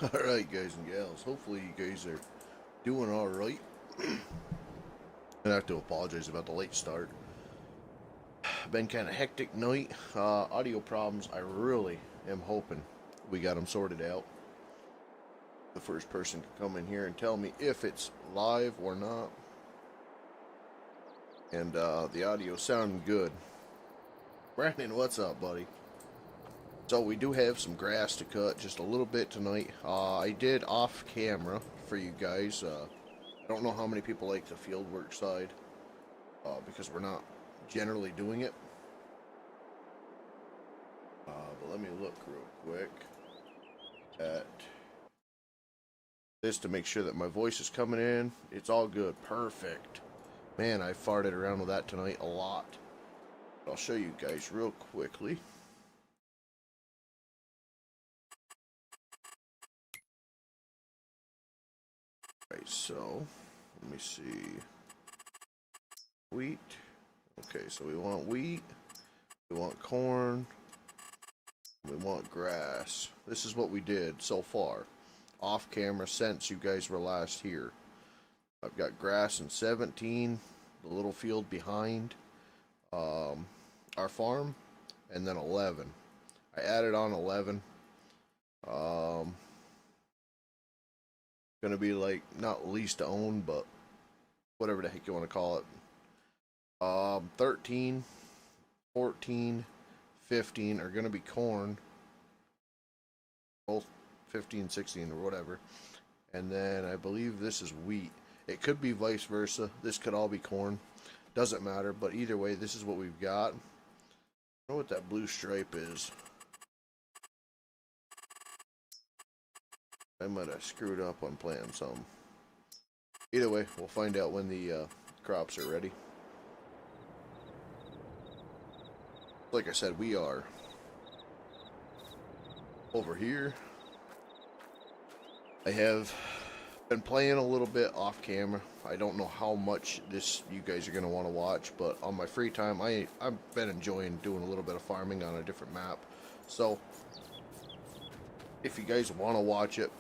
Alright, guys and gals, hopefully you guys are doing alright. I have to apologize about the late start. Been kind of hectic night. Audio problems, I really am hoping we got them sorted out. The first person can come in here and tell me if it's live or not. And the audio sounding good. Brandon, what's up, buddy? So we do have some grass to cut, just a little bit tonight. I did off camera for you guys. I don't know how many people like the field work side because we're not generally doing it. But let me look real quick at this to make sure that my voice is coming in. It's all good. Perfect. Man, I farted around with that tonight a lot. I'll show you guys real quickly. Right, so let me see. Wheat. Okay, so we want wheat, we want corn, we want grass. This is what we did so far off camera since you guys were last here. I've got grass in 17, the little field behind our farm, and then 11. I added on 11. Gonna be like not lease to own, but whatever the heck you want to call it. 13, 14, 15 are gonna be corn, both 15, 16 or whatever, and then I believe this is wheat. It could be vice versa. This could all be corn. Doesn't matter, but either way, this is what we've got. I don't know what that blue stripe is. I might have screwed up on planting some. Either way, we'll find out when the crops are ready. Like I said, we are over here. I have been playing a little bit off camera. I don't know how much this you guys are going to want to watch, but on my free time, I've been enjoying doing a little bit of farming on a different map. So, if you guys want to watch it,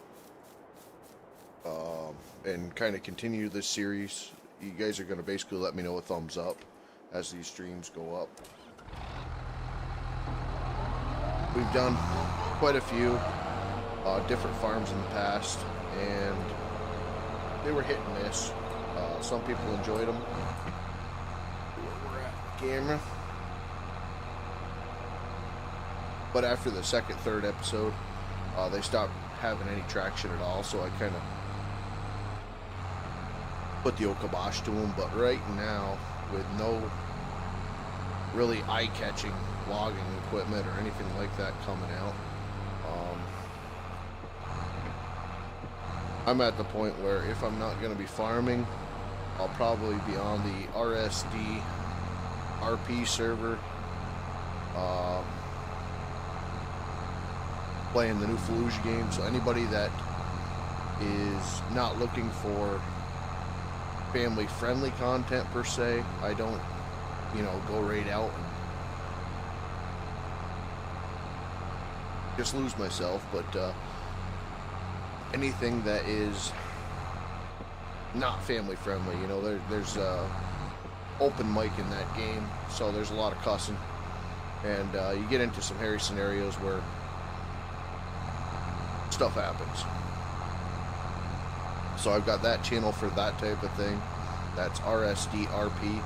and kind of continue this series, you guys are going to basically let me know a thumbs up as these streams go up. We've done quite a few different farms in the past, and they were hit and miss. Some people enjoyed them. Where we're at the camera. But after the second, third episode, they stopped having any traction at all, so I kind of put the kibosh to them. But right now, with no really eye-catching logging equipment or anything like that coming out, I'm at the point where if I'm not going to be farming, I'll probably be on the RSD RP server, playing the new Fallujah game. So anybody that is not looking for family-friendly content per se, I don't, go right out and just lose myself. But anything that is not family-friendly, there's open mic in that game, so there's a lot of cussing, and you get into some hairy scenarios where stuff happens. So I've got that channel for that type of thing. That's RSDRP.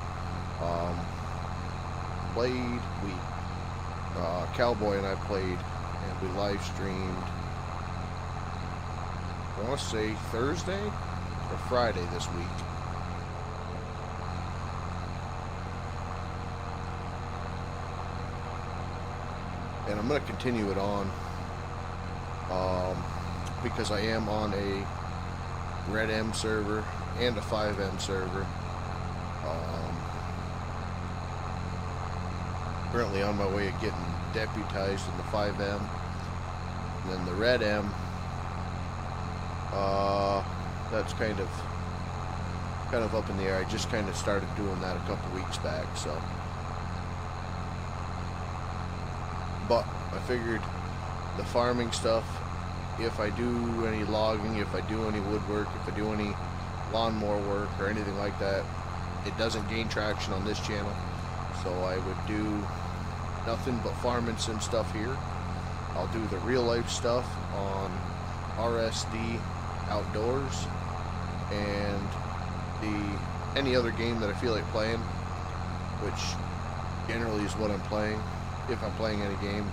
Cowboy and I played, and we live streamed, I want to say Thursday or Friday this week. And I'm going to continue it on, because I am on a Red M server and a 5M server. Currently on my way of getting deputized in the 5M. And then the Red M, that's kind of up in the air. I just kind of started doing that a couple weeks back, so. But I figured the farming stuff if I do any logging, if I do any woodwork, if I do any lawnmower work or anything like that, it doesn't gain traction on this channel. So I would do nothing but farming sim stuff here. I'll do the real life stuff on RSD Outdoors and any other game that I feel like playing, which generally is what I'm playing. If I'm playing any game,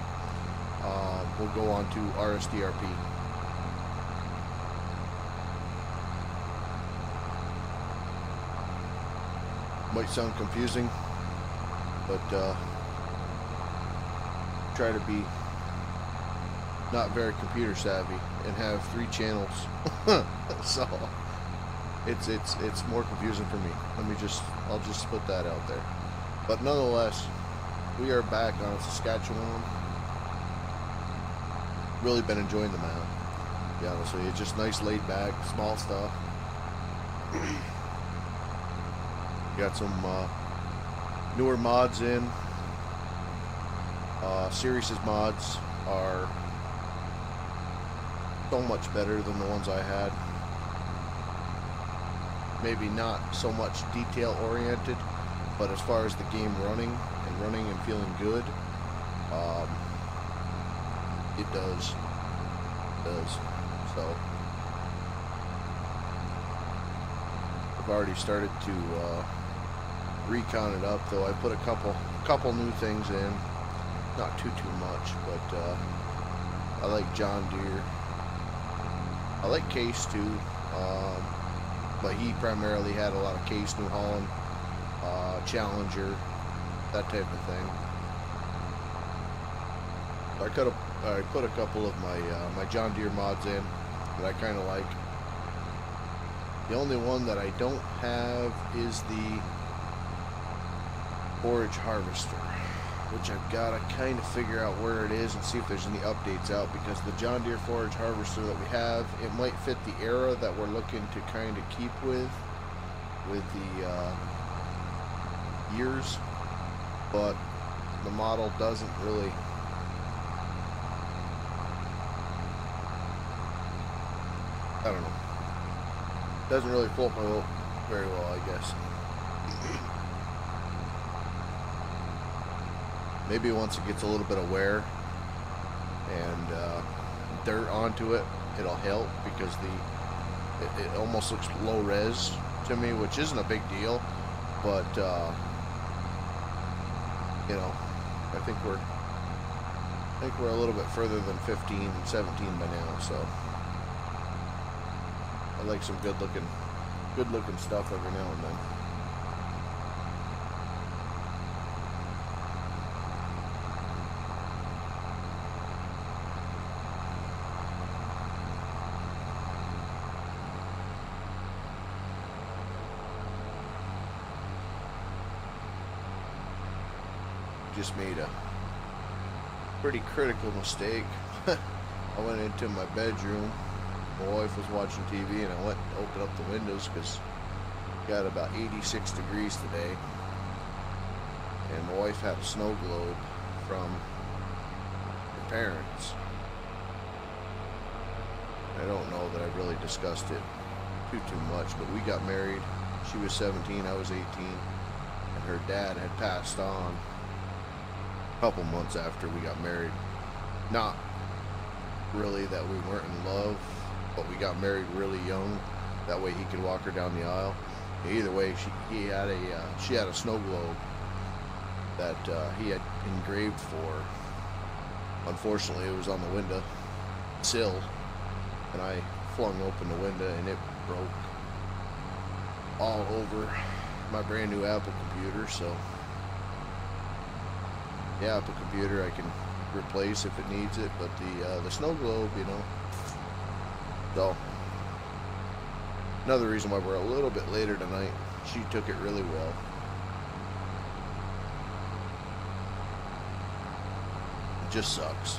we'll go on to RSDRP. Might sound confusing, but try to be not very computer savvy and have 3 channels. So it's more confusing for me. I'll just put that out there. But nonetheless, we are back on Saskatchewan. Really been enjoying the map, to be honest with you. Just nice laid back, small stuff. Got some newer mods in. Sirius's mods are so much better than the ones I had. Maybe not so much detail oriented, but as far as the game running and feeling good, it does. So I've already started to recon it up, though I put a couple new things in, not too much, but I like John Deere. I like Case too, but he primarily had a lot of Case, New Holland, Challenger, that type of thing. I put a couple of my John Deere mods in that I kind of like. The only one that I don't have is the forage harvester, which I've got to kind of figure out where it is and see if there's any updates out, because the John Deere forage harvester that we have, it might fit the era that we're looking to kind of keep with the years, but the model doesn't really doesn't really float my boat very well, I guess. Maybe once it gets a little bit of wear and dirt onto it, it'll help, because it almost looks low res to me, which isn't a big deal, but you know, I think we're a little bit further than 15 and 17 by now, so I like some good looking stuff every now and then. Just made a pretty critical mistake. I went into my bedroom. My wife was watching TV, and I went and opened up the windows because it got about 86 degrees today. And my wife had a snow globe from her parents. I don't know that I really discussed it too much, but we got married. She was 17, I was 18, and her dad had passed on a couple months after we got married. Not really that we weren't in love, but we got married really young. That way he could walk her down the aisle. Either way, she had a snow globe that he had engraved for her. Unfortunately, it was on the window sill, and I flung open the window, and it broke all over my brand new Apple computer. So the Apple computer I can replace if it needs it, but the snow globe, you know. So another reason why we're a little bit later tonight. She took it really well. It just sucks.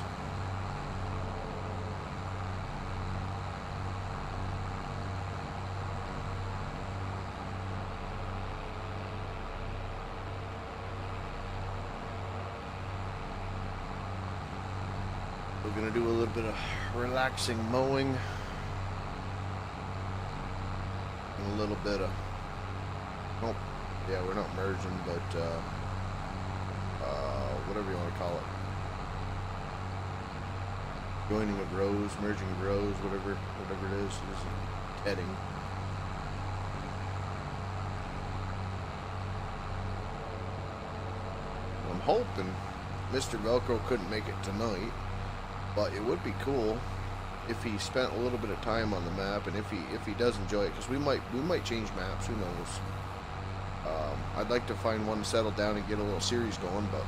We're gonna do a little bit of relaxing mowing and a little bit of, oh yeah, we're not merging, but whatever you want to call it, joining of rows, merging of rows, whatever it is. This is heading. I'm hoping Mr. Velcro couldn't make it tonight, but it would be cool if he spent a little bit of time on the map, and if he does enjoy it, because we might change maps. Who knows? I'd like to find one to settle down and get a little series going, but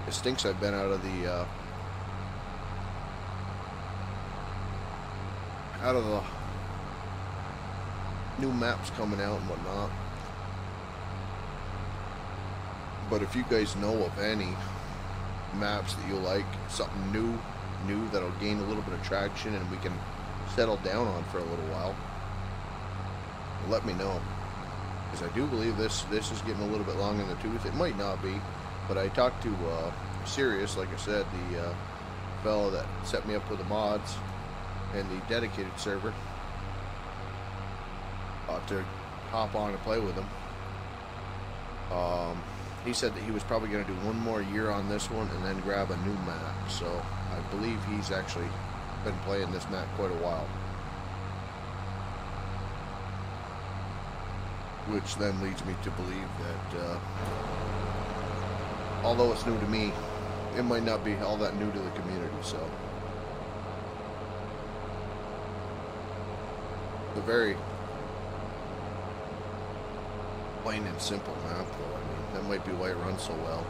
it stinks I've been out of the new maps coming out and whatnot. But if you guys know of any maps that you like, something new that'll gain a little bit of traction and we can settle down on for a little while, let me know, because I do believe this is getting a little bit long in the tooth. It might not be, but I talked to Sirius, like I said, the fellow that set me up with the mods and the dedicated server, to hop on and play with him. He said that he was probably going to do one more year on this one and then grab a new map. So I believe he's actually been playing this map quite a while, which then leads me to believe that although it's new to me, it might not be all that new to the community. So the very plain and simple map, though. I mean, that might be why it runs so well.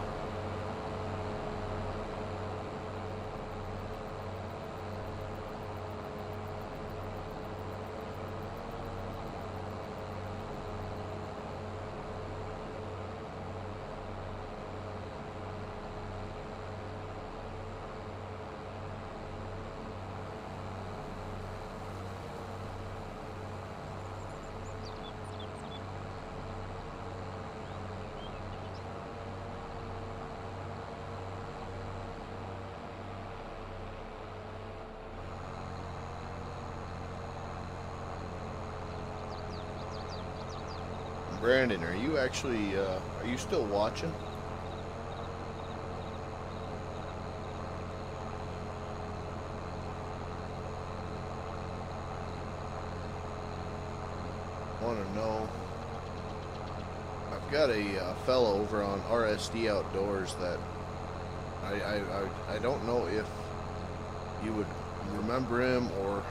Brandon, are you actually, are you still watching? Want to know. I've got a fellow over on RSD Outdoors that I don't know if you would remember him, or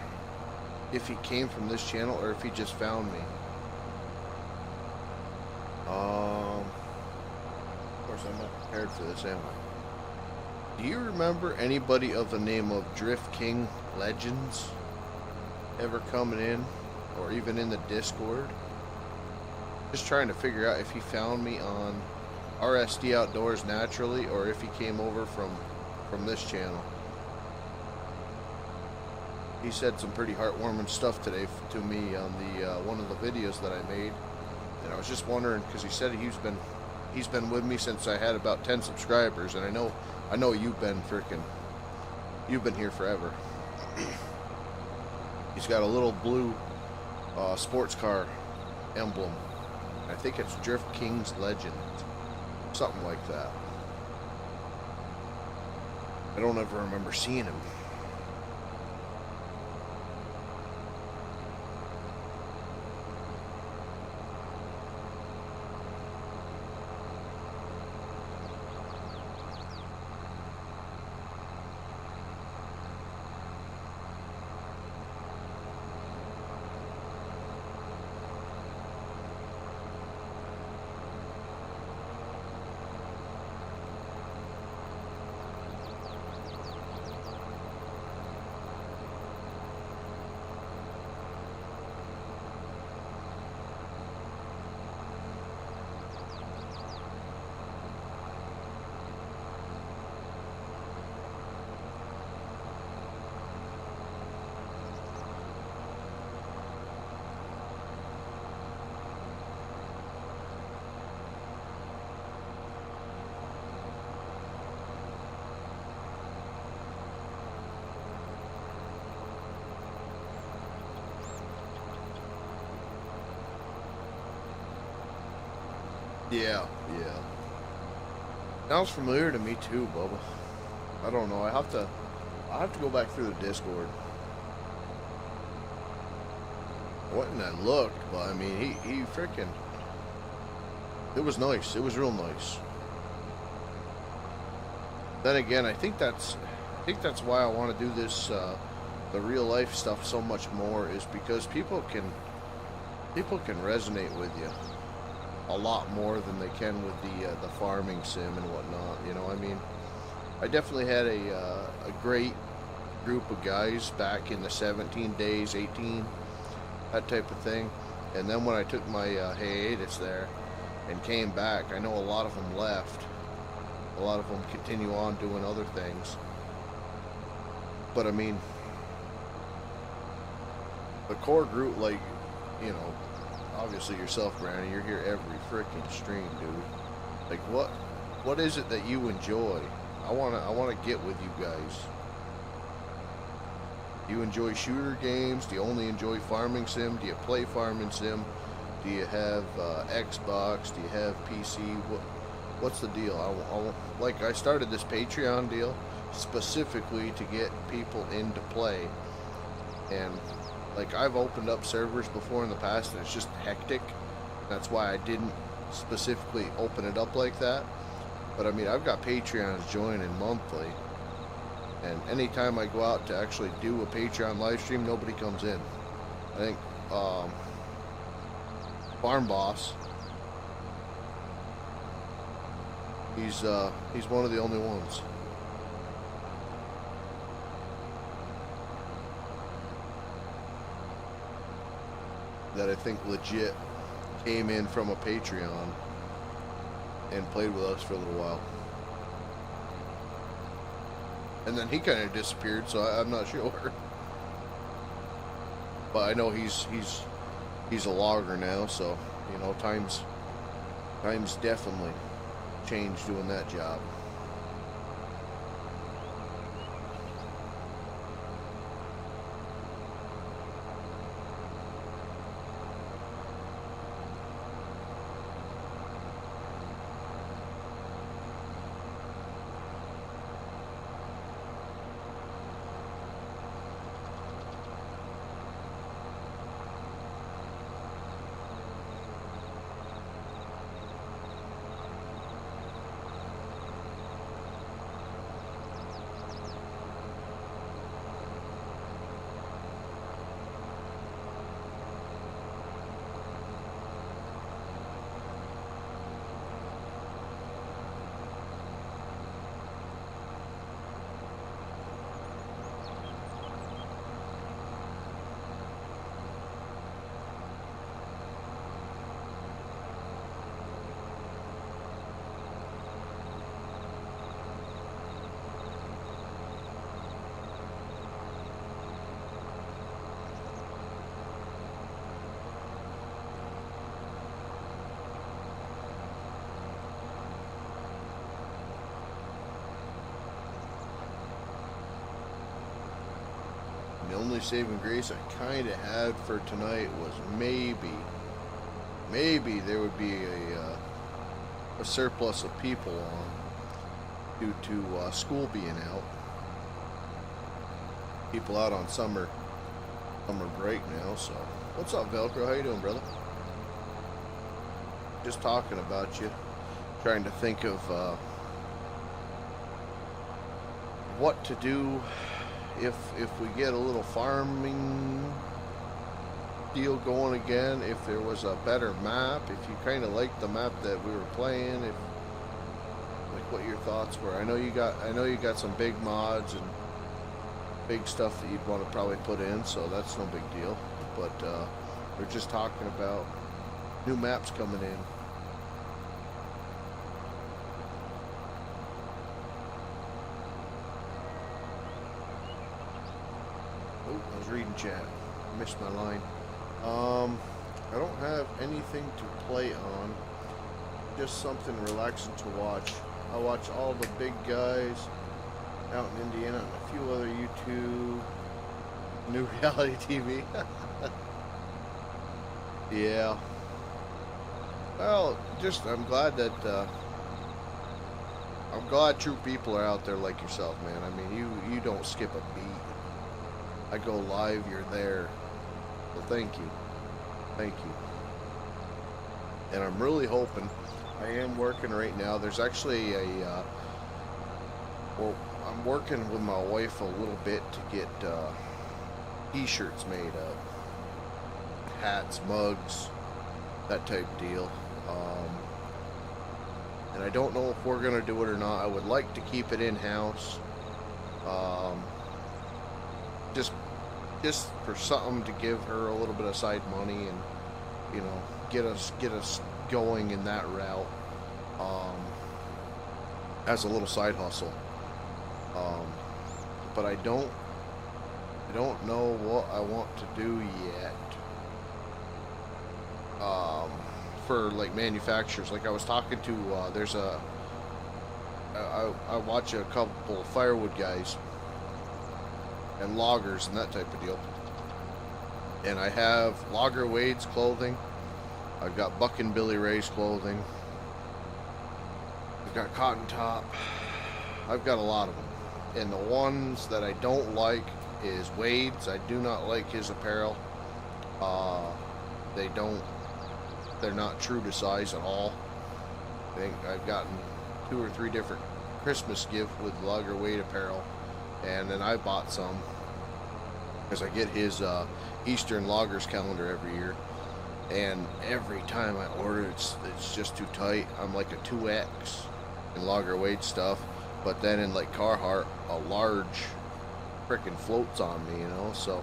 if he came from this channel, or if he just found me. Of course, I'm not prepared for this, am I? Do you remember anybody of the name of Drift King Legends ever coming in, or even in the Discord? Just trying to figure out if he found me on RSD Outdoors naturally, or if he came over from this channel. He said some pretty heartwarming stuff today to me on the one of the videos that I made. And I was just wondering, because he said he's been with me since I had about 10 subscribers, and I know you've been here forever. He's got a little blue sports car emblem. I think it's Drift King's Legend, something like that. I don't ever remember seeing him. Yeah, yeah. Sounds familiar to me too, Bubba. I don't know. I have to go back through the Discord. I went and I looked, but I mean, he freaking. It was nice. It was real nice. Then again, I think that's why I want to do this, the real life stuff so much more, is because people can resonate with you a lot more than they can with the farming sim and whatnot. You know, I mean, I definitely had a great group of guys back in the 17 days, 18, that type of thing. And then when I took my hiatus there and came back, I know a lot of them left. A lot of them continue on doing other things. But I mean, the core group, like, you know, obviously yourself, Brandon, you're here every freaking stream, dude. Like, what is it that you enjoy? I wanna get with you guys. Do you enjoy shooter games? Do you only enjoy farming sim? Do you play farming sim? Do you have Xbox? Do you have PC? What's the deal? I started this Patreon deal specifically to get people into play, and like, I've opened up servers before in the past and it's just hectic. That's why I didn't specifically open it up like that. But I mean, I've got Patreons joining monthly, and anytime I go out to actually do a Patreon live stream, nobody comes in. I think Farm Boss, he's one of the only ones. That I think legit came in from a Patreon and played with us for a little while. And then he kind of disappeared, so I'm not sure. But I know he's a logger now, so, you know, times definitely changed doing that job. The only saving grace I kind of had for tonight was maybe there would be a surplus of people on due to school being out. People out on summer break now. So, what's up, Velcro? How you doing, brother? Just talking about you, trying to think of what to do if we get a little farming deal going again, if there was a better map, if you kind of liked the map that we were playing, if, like, what your thoughts were. I know you got some big mods and big stuff that you'd want to probably put in, so that's no big deal. But we're just talking about new maps coming in. I was reading chat. Missed my line. I don't have anything to play on. Just something relaxing to watch. I watch all the big guys out in Indiana and a few other YouTube new reality TV. Yeah. Well, just I'm glad true people are out there like yourself, man. I mean, you don't skip a beat. I go live, you're there. Well, thank you. And I'm really hoping. I am working right now. There's actually well, I'm working with my wife a little bit to get t-shirts made up, hats, mugs, that type of deal. And I don't know if we're gonna do it or not. I would like to keep it in-house, um, just for something to give her a little bit of side money and get us going in that route, um, as a little side hustle. Um, but I don't know what I want to do yet. For like manufacturers, like I was talking to, I watch a couple firewood guys and loggers and that type of deal. And I have Logger Wade's clothing. I've got Buck and Billy Ray's clothing. I've got Cotton Top. I've got a lot of them. And the ones that I don't like is Wade's. I do not like his apparel. They're not true to size at all. I think I've gotten 2 or 3 different Christmas gifts with Logger Wade apparel. And then I bought some because I get his Eastern Loggers calendar every year. And every time I order, it's just too tight. I'm like a 2X in Logger Wade stuff. But then in like Carhartt, a large frickin' floats on me, So,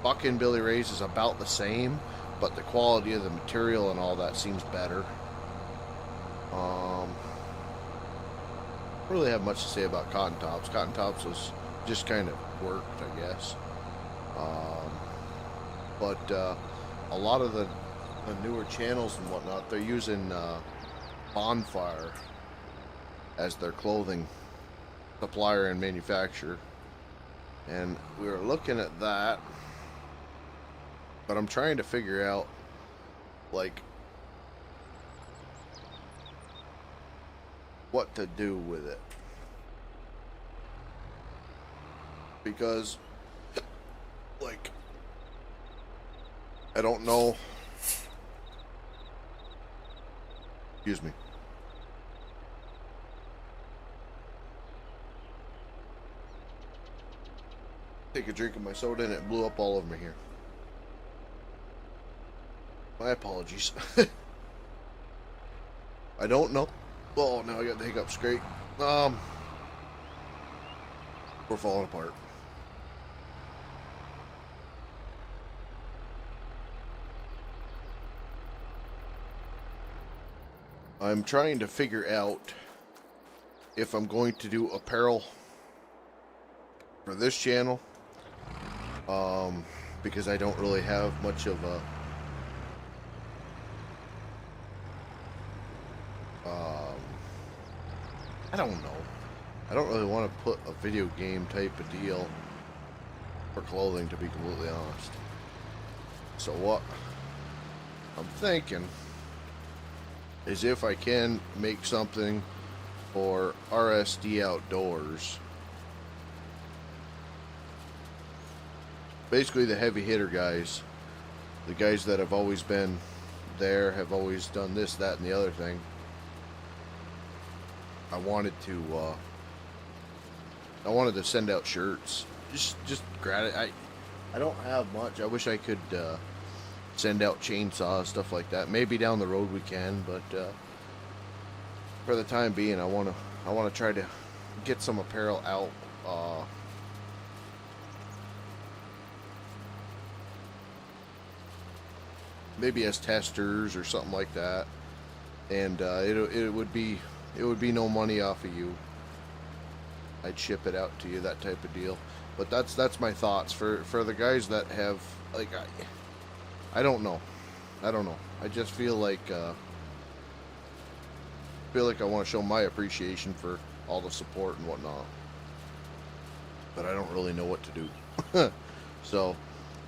Buck and Billy Ray's is about the same, but the quality of the material and all that seems better. Don't really have much to say about Cotton Tops. Cotton Tops was just kind of worked, I guess. But a lot of the newer channels and whatnot, they're using Bonfire as their clothing supplier and manufacturer. And we were looking at that, but I'm trying to figure out, like, what to do with it. Because, like, I don't know. Excuse me. Take a drink of my soda and it blew up all over me here. My apologies. I don't know. Oh, now I got the hiccups. Great. We're falling apart. I'm trying to figure out if I'm going to do apparel for this channel. Because I don't really have much of a I don't know. I don't really want to put a video game type of deal for clothing, to be completely honest. So what I'm thinking is if I can make something for RSD Outdoors. Basically the heavy hitter guys, the guys that have always been there, have always done this, that, and the other thing. I wanted to send out shirts. Just I don't have much. I wish I could send out chainsaws, stuff like that. Maybe down the road we can, but for the time being, I want to try to get some apparel out. Maybe as testers or something like that, and it would be no money off of you. I'd ship it out to you, that type of deal. But that's my thoughts for the guys that have, like, I don't know. I just feel like I want to show my appreciation for all the support and whatnot, but I don't really know what to do. So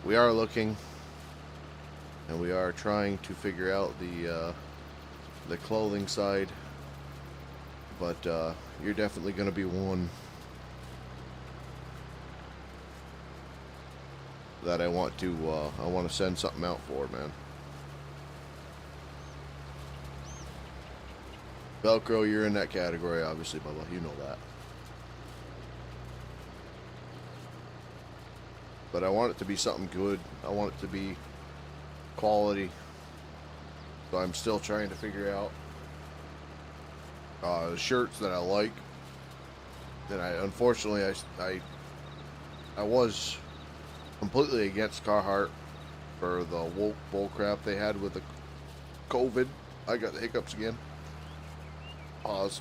we are looking, and we are trying to figure out the clothing side. But you're definitely going to be one that I want to send something out for, man. Velcro, you're in that category, obviously, Bubba. You know that. But I want it to be something good. I want it to be quality. So I'm still trying to figure out shirts that I like. And unfortunately, I was completely against Carhartt for the woke bullcrap they had with the COVID. I got the hiccups again. Pause.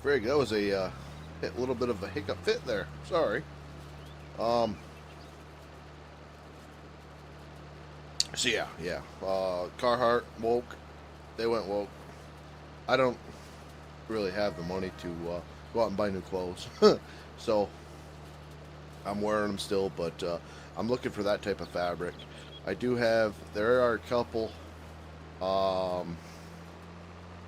Frig, that was a little bit of a hiccup fit there. Sorry. So yeah. Carhartt, woke. They went woke. I don't really have the money to go out and buy new clothes. So I'm wearing them still, but I'm looking for that type of fabric. There are a couple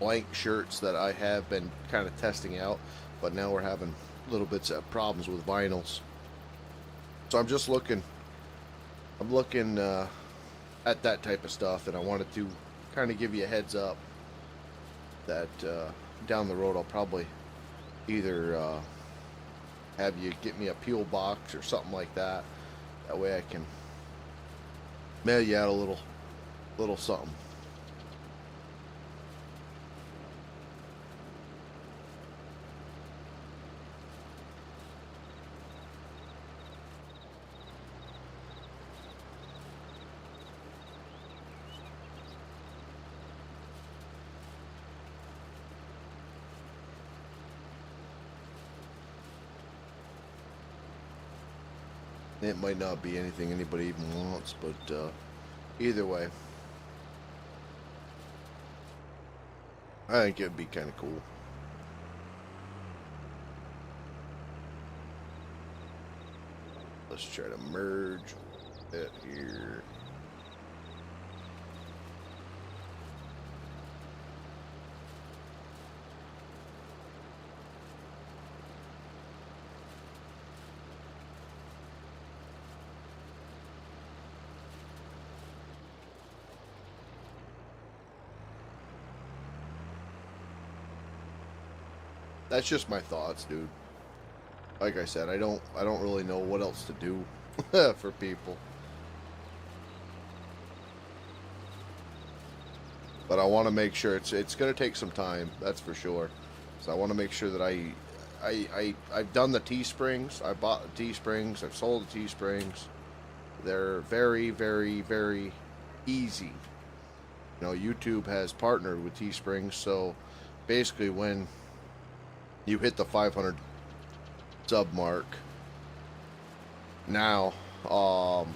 blank shirts that I have been kind of testing out, but now we're having little bits of problems with vinyls. So I'm looking at that type of stuff, and I wanted to kind of give you a heads up that down the road I'll probably either have you get me a peel box or something like that. That way I can mail you out a little something. It might not be anything anybody even wants, but either way, I think it'd be kind of cool. Let's try to merge it here. That's just my thoughts, dude. Like I said, I don't really know what else to do for people. But I want to make sure it's going to take some time, that's for sure. So I want to make sure that I've done the Teesprings. I bought the Teesprings. I've sold the Teesprings. They're very, very, very easy. You know, YouTube has partnered with Teesprings, so basically when you hit the 500 sub mark, now I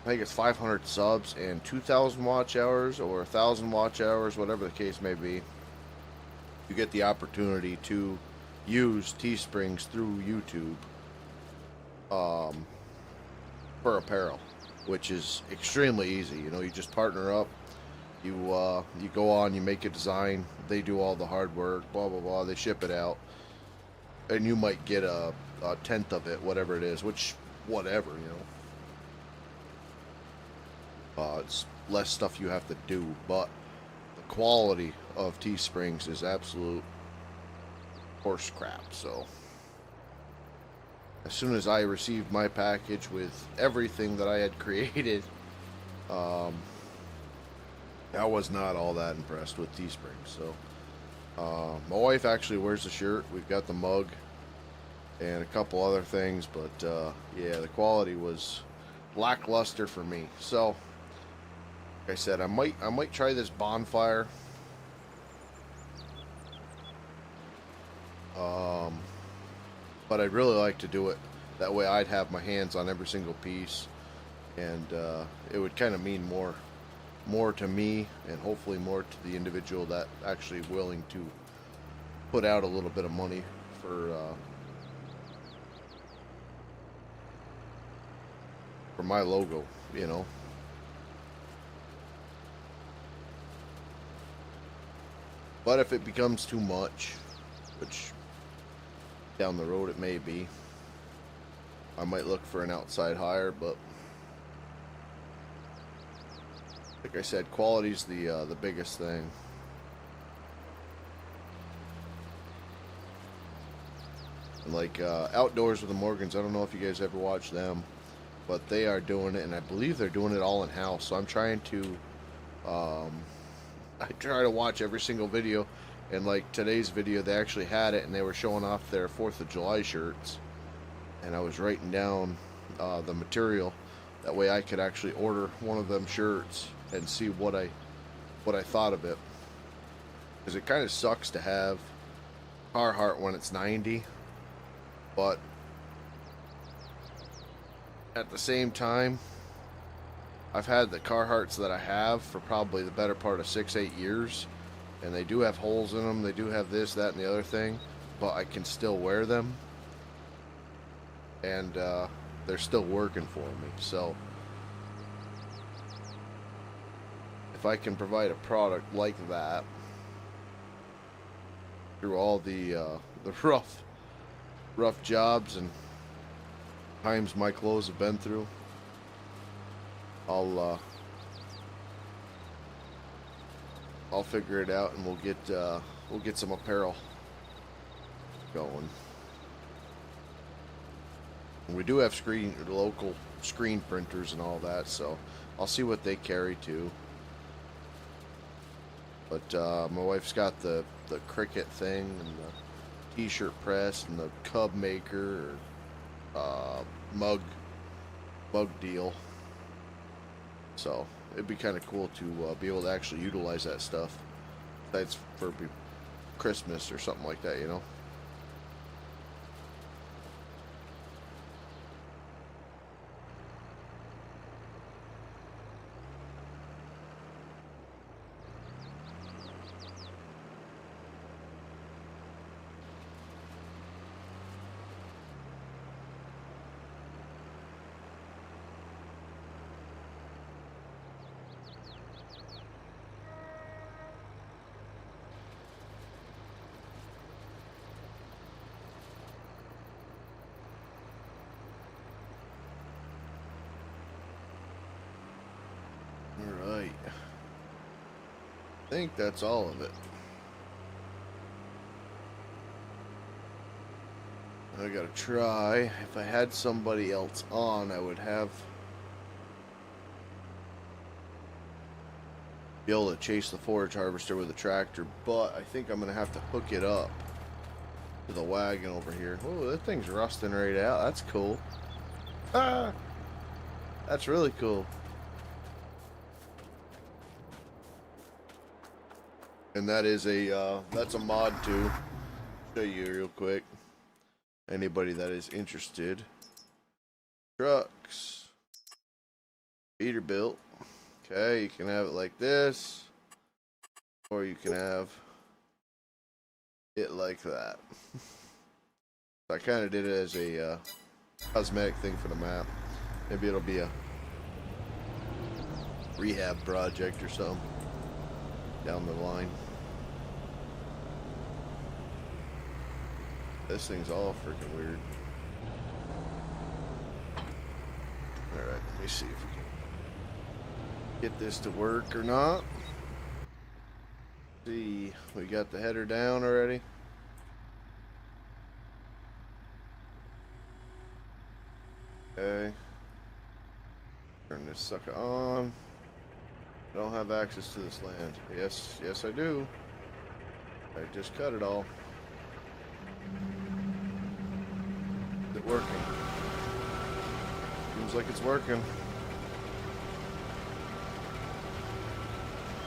think it's 500 subs and 2,000 watch hours or 1,000 watch hours, whatever the case may be, you get the opportunity to use Teesprings through YouTube for apparel, which is extremely easy. You know, you just partner up. You go on, you make a design, they do all the hard work, blah blah blah, they ship it out, and you might get a tenth of it, whatever it is, whatever, you know. It's less stuff you have to do, but the quality of Teesprings is absolute horse crap. So as soon as I received my package with everything that I had created, I was not all that impressed with Teesprings. So my wife actually wears the shirt. We've got the mug and a couple other things, but yeah, the quality was lackluster for me. So like I said, I might try this bonfire. But I'd really like to do it that way. I'd have my hands on every single piece, and it would kind of mean more to me, and hopefully more to the individual that actually willing to put out a little bit of money for my logo, you know. But if it becomes too much, which down the road it may be, I might look for an outside hire. But like I said, quality's the biggest thing. And like Outdoors with the Morgans, I don't know if you guys ever watch them, but they are doing it, and I believe they're doing it all in house. So I'm trying to I try to watch every single video. And like today's video, they actually had it, and they were showing off their 4th of July shirts. And I was writing down the material. That way I could actually order one of them shirts and see what I thought of it. Because it kind of sucks to have Carhartt when it's 90. But at the same time, I've had the Carhartts that I have for probably the better part of 6-8 years. And they do have holes in them. They do have this, that, and the other thing. But I can still wear them. And they're still working for me. So if I can provide a product like that through all the rough jobs and times my clothes have been through, I'll figure it out, and we'll get some apparel going. And we do have local screen printers and all that, so I'll see what they carry too. But my wife's got the Cricut thing and the t-shirt press and the Cub Maker mug deal. So it'd be kind of cool to be able to actually utilize that stuff. That's for Christmas or something like that, you know. Alright. I think that's all of it. I gotta try. If I had somebody else on, I would be able to chase the forage harvester with a tractor, but I think I'm gonna have to hook it up to the wagon over here. Oh, that thing's rusting right out. That's cool. Ah, that's really cool. And that is that's a mod too. Show you real quick. Anybody that is interested. Trucks. Peterbilt. Okay, you can have it like this. Or you can have it like that. So I kind of did it as a cosmetic thing for the map. Maybe it'll be a rehab project or something down the line. This thing's all freaking weird. Alright, let me see if we can. get this to work or not. See, we got the header down already. Okay. Turn this sucker on. I don't have access to this land. Yes, yes I do. I just cut it all. Is it working? Seems like it's working.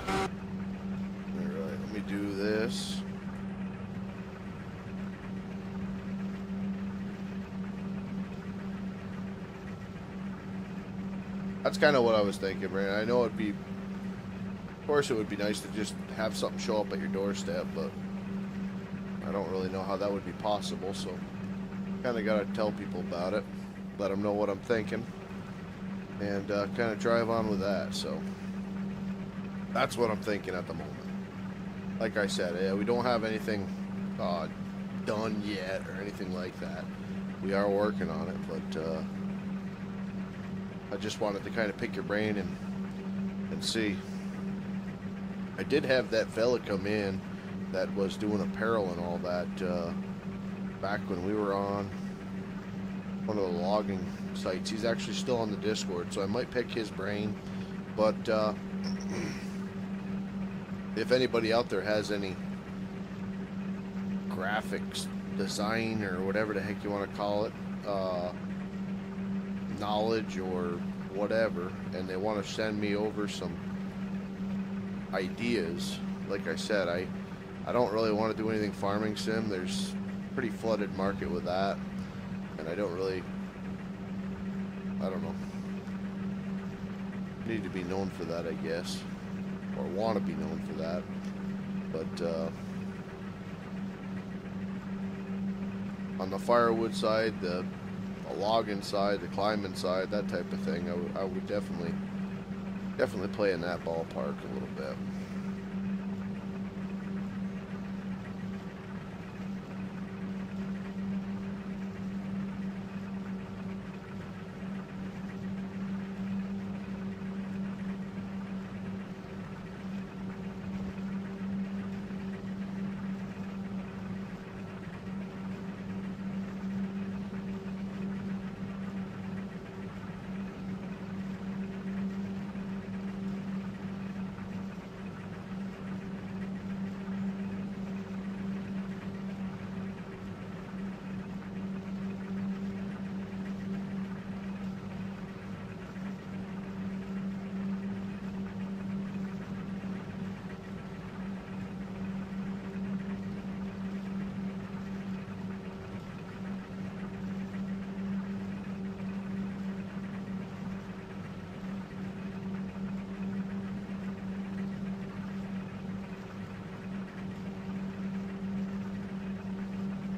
Alright, let me do this. That's kind of what I was thinking, Brandon. I know it'd be, of course it would be nice to just have something show up at your doorstep, but I don't really know how that would be possible, so kind of got to tell people about it, let them know what I'm thinking, and kind of drive on with that. So that's what I'm thinking at the moment. Like I said, we don't have anything done yet or anything like that. We are working on it, but I just wanted to kind of pick your brain and see. I did have that fella come in that was doing apparel and all that back when we were on one of the logging sites. He's actually still on the Discord, so I might pick his brain. But if anybody out there has any graphics design or whatever the heck you want to call it, knowledge or whatever, and they want to send me over some ideas, like I said, I don't really want to do anything farming sim. There's a pretty flooded market with that, and I don't know, need to be known for that, I guess, or want to be known for that. But on the firewood side, the logging side, the climbing side, that type of thing, I would definitely play in that ballpark a little bit.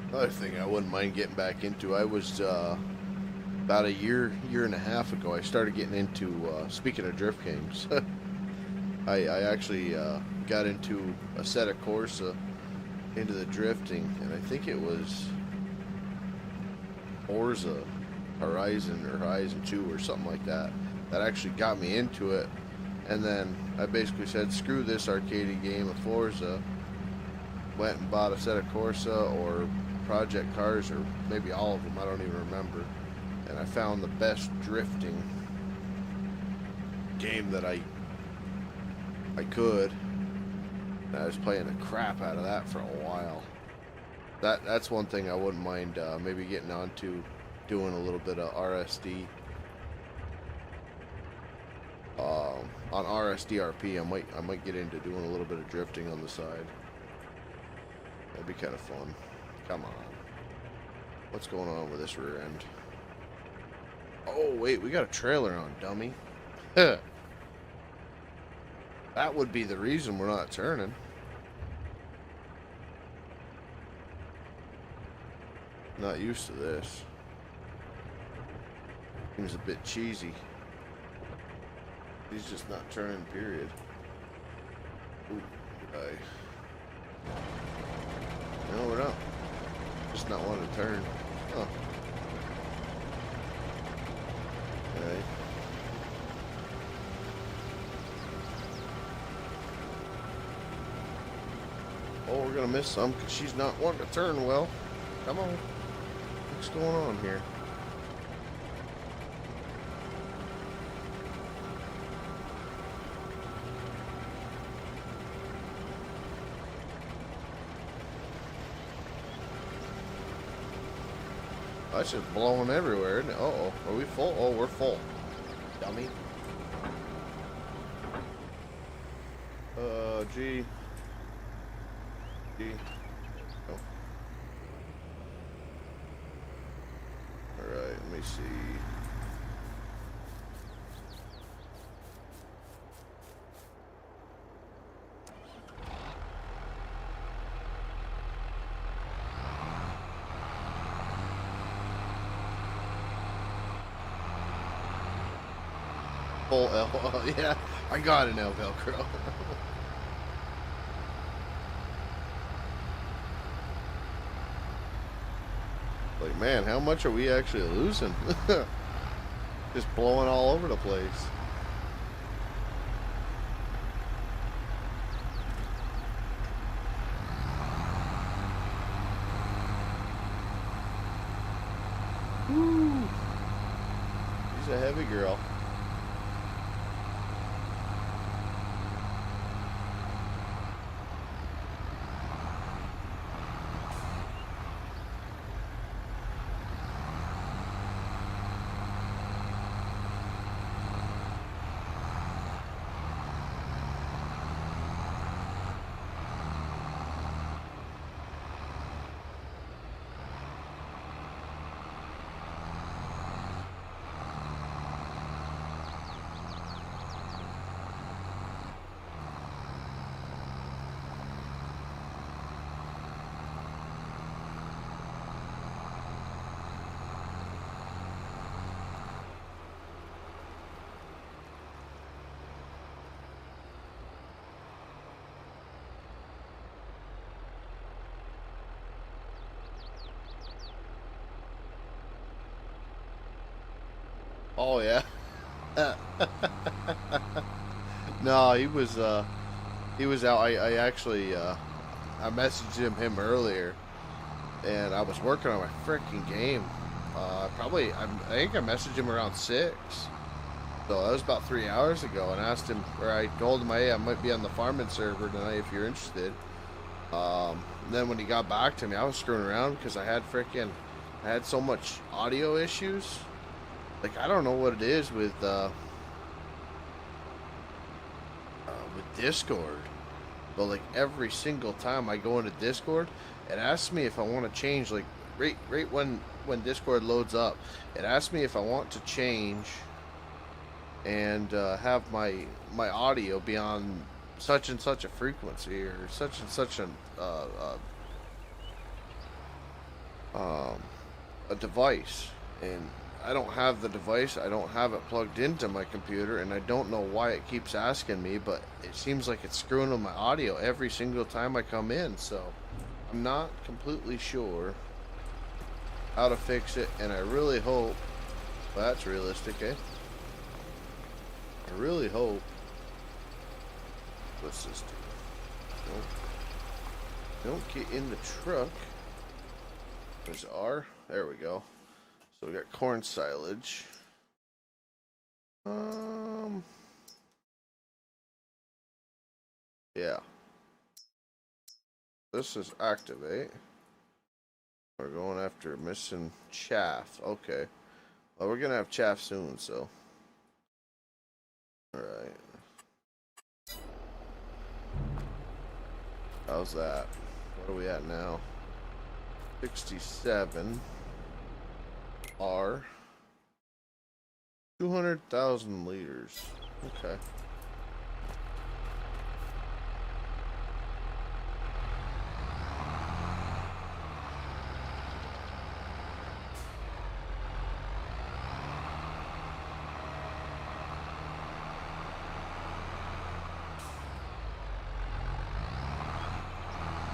Another thing I wouldn't mind getting back into, I was about a year and a half ago, I started getting into, speaking of Drift Kings, I actually got into a set of Corsa, into the drifting, and I think it was Forza Horizon or Horizon 2 or something like that, that actually got me into it. And then I basically said, screw this arcade game of Forza, went and bought a set of Corsa or Project Cars, or maybe all of them, I don't even remember, and I found the best drifting game that I could, and I was playing the crap out of that for a while. That's one thing I wouldn't mind maybe getting onto, doing a little bit of RSD. On RSDRP, I might get into doing a little bit of drifting on the side. That'd be kind of fun. Come on. What's going on with this rear end? Oh, wait, we got a trailer on, dummy. That would be the reason we're not turning. Not used to this. Seems a bit cheesy. He's just not turning, period. Ooh, no, we're not. Just not wanting to turn. Huh. Okay. Oh, we're gonna miss some because she's not wanting to turn well. Come on. What's going on here? That's just blowing everywhere, isn't it? Uh-oh. Are we full? Oh, we're full. Dummy. G. G. Oh. Alright, let me see. Full L. Oh, yeah, I got an L Velcro. Like, man, how much are we actually losing? Just blowing all over the place. Woo! She's a heavy girl. Oh yeah. No, he was out. I actually I messaged him earlier, and I was working on my freaking game. I think I messaged him around 6. So that was about 3 hours ago, and asked him, or I told him, hey, I might be on the farming server tonight if you're interested. And then when he got back to me, I was screwing around because I had so much audio issues. Like, I don't know what it is with Discord, but like every single time I go into Discord, it asks me if I want to change, like right when Discord loads up, it asks me if I want to change and have my audio be on such and such a frequency or such and such a device, and I don't have the device. I don't have it plugged into my computer, and I don't know why it keeps asking me, but it seems like it's screwing with my audio every single time I come in, so I'm not completely sure how to fix it, and I really hope, well, that's realistic, eh? I really hope, what's this do? Don't get in the truck. There's R, there we go. So we got corn silage. Yeah. This is activate. We're going after missing chaff. Okay. Well, we're gonna have chaff soon, so. Alright. How's that? What are we at now? 67. R. 200,000 liters. Okay.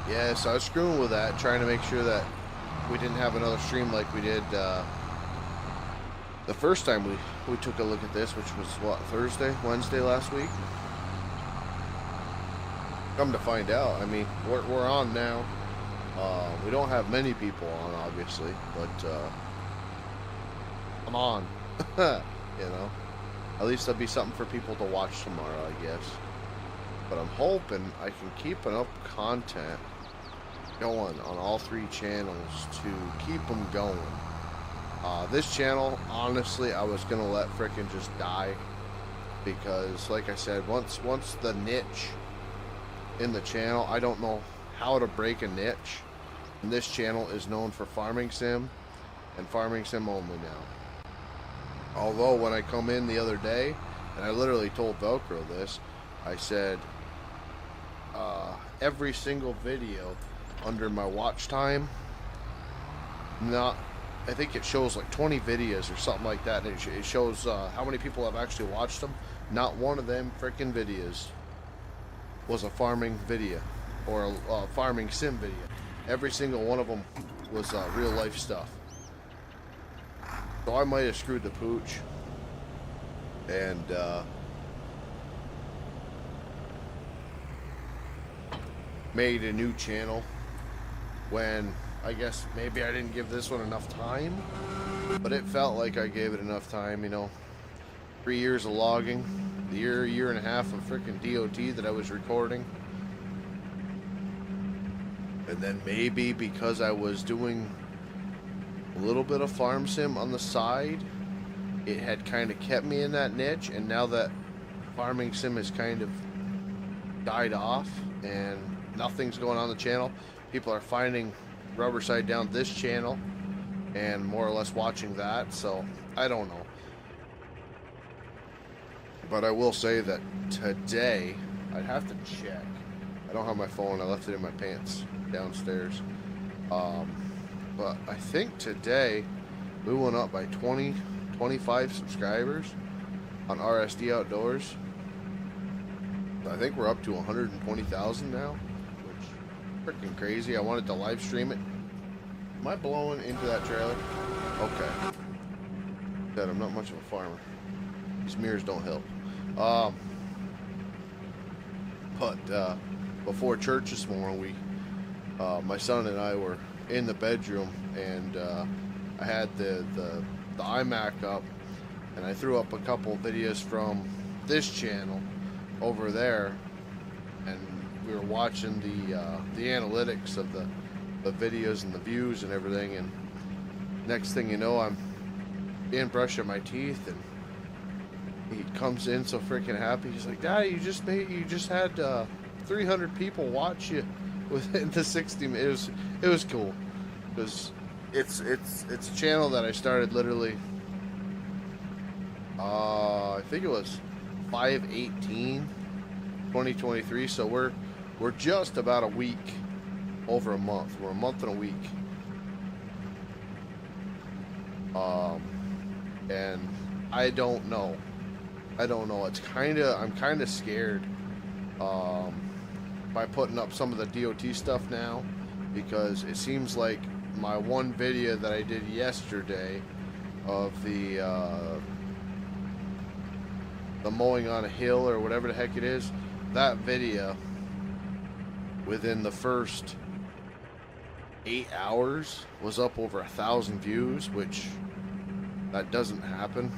Yeah, so I was screwing with that, trying to make sure that we didn't have another stream like we did the first time we took a look at this, which was what, Wednesday last week. come to find out, I mean, we're on now. We don't have many people on, obviously, but I'm on. You know, at least there'll be something for people to watch tomorrow, I guess. But I'm hoping I can keep enough content going on all three channels to keep them going. This channel, honestly, I was gonna let frickin' just die, because, like I said, once the niche in the channel, I don't know how to break a niche. And this channel is known for farming sim and farming sim only now. Although when I come in the other day, and I literally told Velcro this, I said every single video under my watch time, I think it shows like 20 videos or something like that, and it shows how many people have actually watched them. Not one of them freaking videos was a farming video or a farming sim video. Every single one of them was real life stuff. So I might have screwed the pooch and made a new channel when I guess maybe I didn't give this one enough time, but it felt like I gave it enough time, you know. 3 years of logging, the year and a half of freaking DOT that I was recording, and then maybe because I was doing a little bit of farm sim on the side, it had kind of kept me in that niche. And now that farming sim has kind of died off and nothing's going on the channel, people are finding Rubber Side Down this channel and more or less watching that. So I don't know, but I will say that today, I'd have to check, I don't have my phone, I left it in my pants downstairs, but I think today we went up by 25 subscribers on RSD Outdoors. I think we're up to 120,000 now, which is freaking crazy. I wanted to live stream it. Am I blowing into that trailer? Okay. Said I'm not much of a farmer. These mirrors don't help. But before church this morning, my son and I were in the bedroom, and I had the iMac up, and I threw up a couple videos from this channel over there, and we were watching the analytics of the videos and the views and everything. And next thing you know, I'm brushing my teeth, and he comes in so freaking happy. He's like, "Daddy, you just had 300 people watch you within the 60 minutes." It was cool, because it's a channel that I started literally, I think it was 5/18/2023. So we're just about a week over a month. We're a month and a week. And I don't know. I'm kind of scared by putting up some of the DOT stuff now, because it seems like my one video that I did yesterday of the mowing on a hill or whatever the heck it is, that video within the first 8 hours was up over 1,000 views, which that doesn't happen,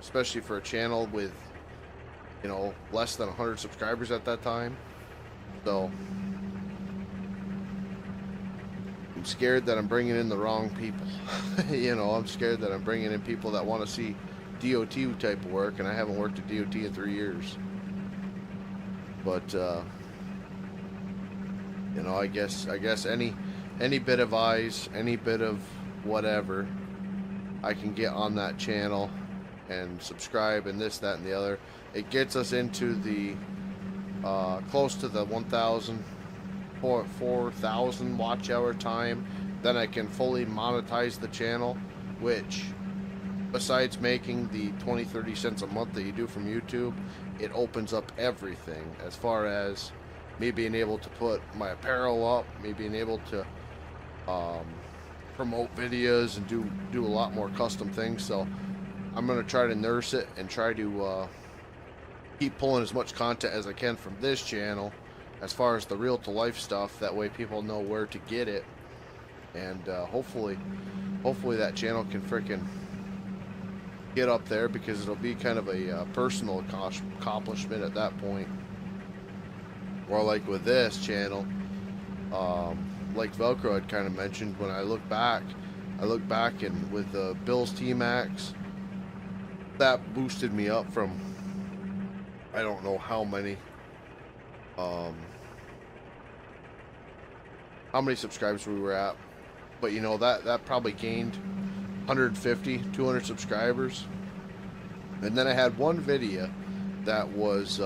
especially for a channel with, you know, less than 100 subscribers at that time. So I'm scared that I'm bringing in the wrong people. You know, I'm scared that I'm bringing in people that want to see DOT type of work, and I haven't worked at DOT in 3 years. But you know, I guess any bit of eyes, any bit of whatever I can get on that channel and subscribe and this, that, and the other, it gets us into the close to the 4,000 watch hour time. Then I can fully monetize the channel, which, besides making the 20-30 cents a month that you do from YouTube, it opens up everything as far as me being able to put my apparel up, me being able to promote videos and do a lot more custom things. So I'm going to try to nurse it and try to keep pulling as much content as I can from this channel as far as the real to life stuff. That way people know where to get it, and hopefully that channel can frickin' get up there, because it'll be kind of a personal accomplishment at that point. Or like with this channel, like Velcro had kind of mentioned, when I look back and with Bill's T-Max, that boosted me up from, I don't know how many subscribers we were at, but you know, that probably gained 150, 200 subscribers. And then I had one video that was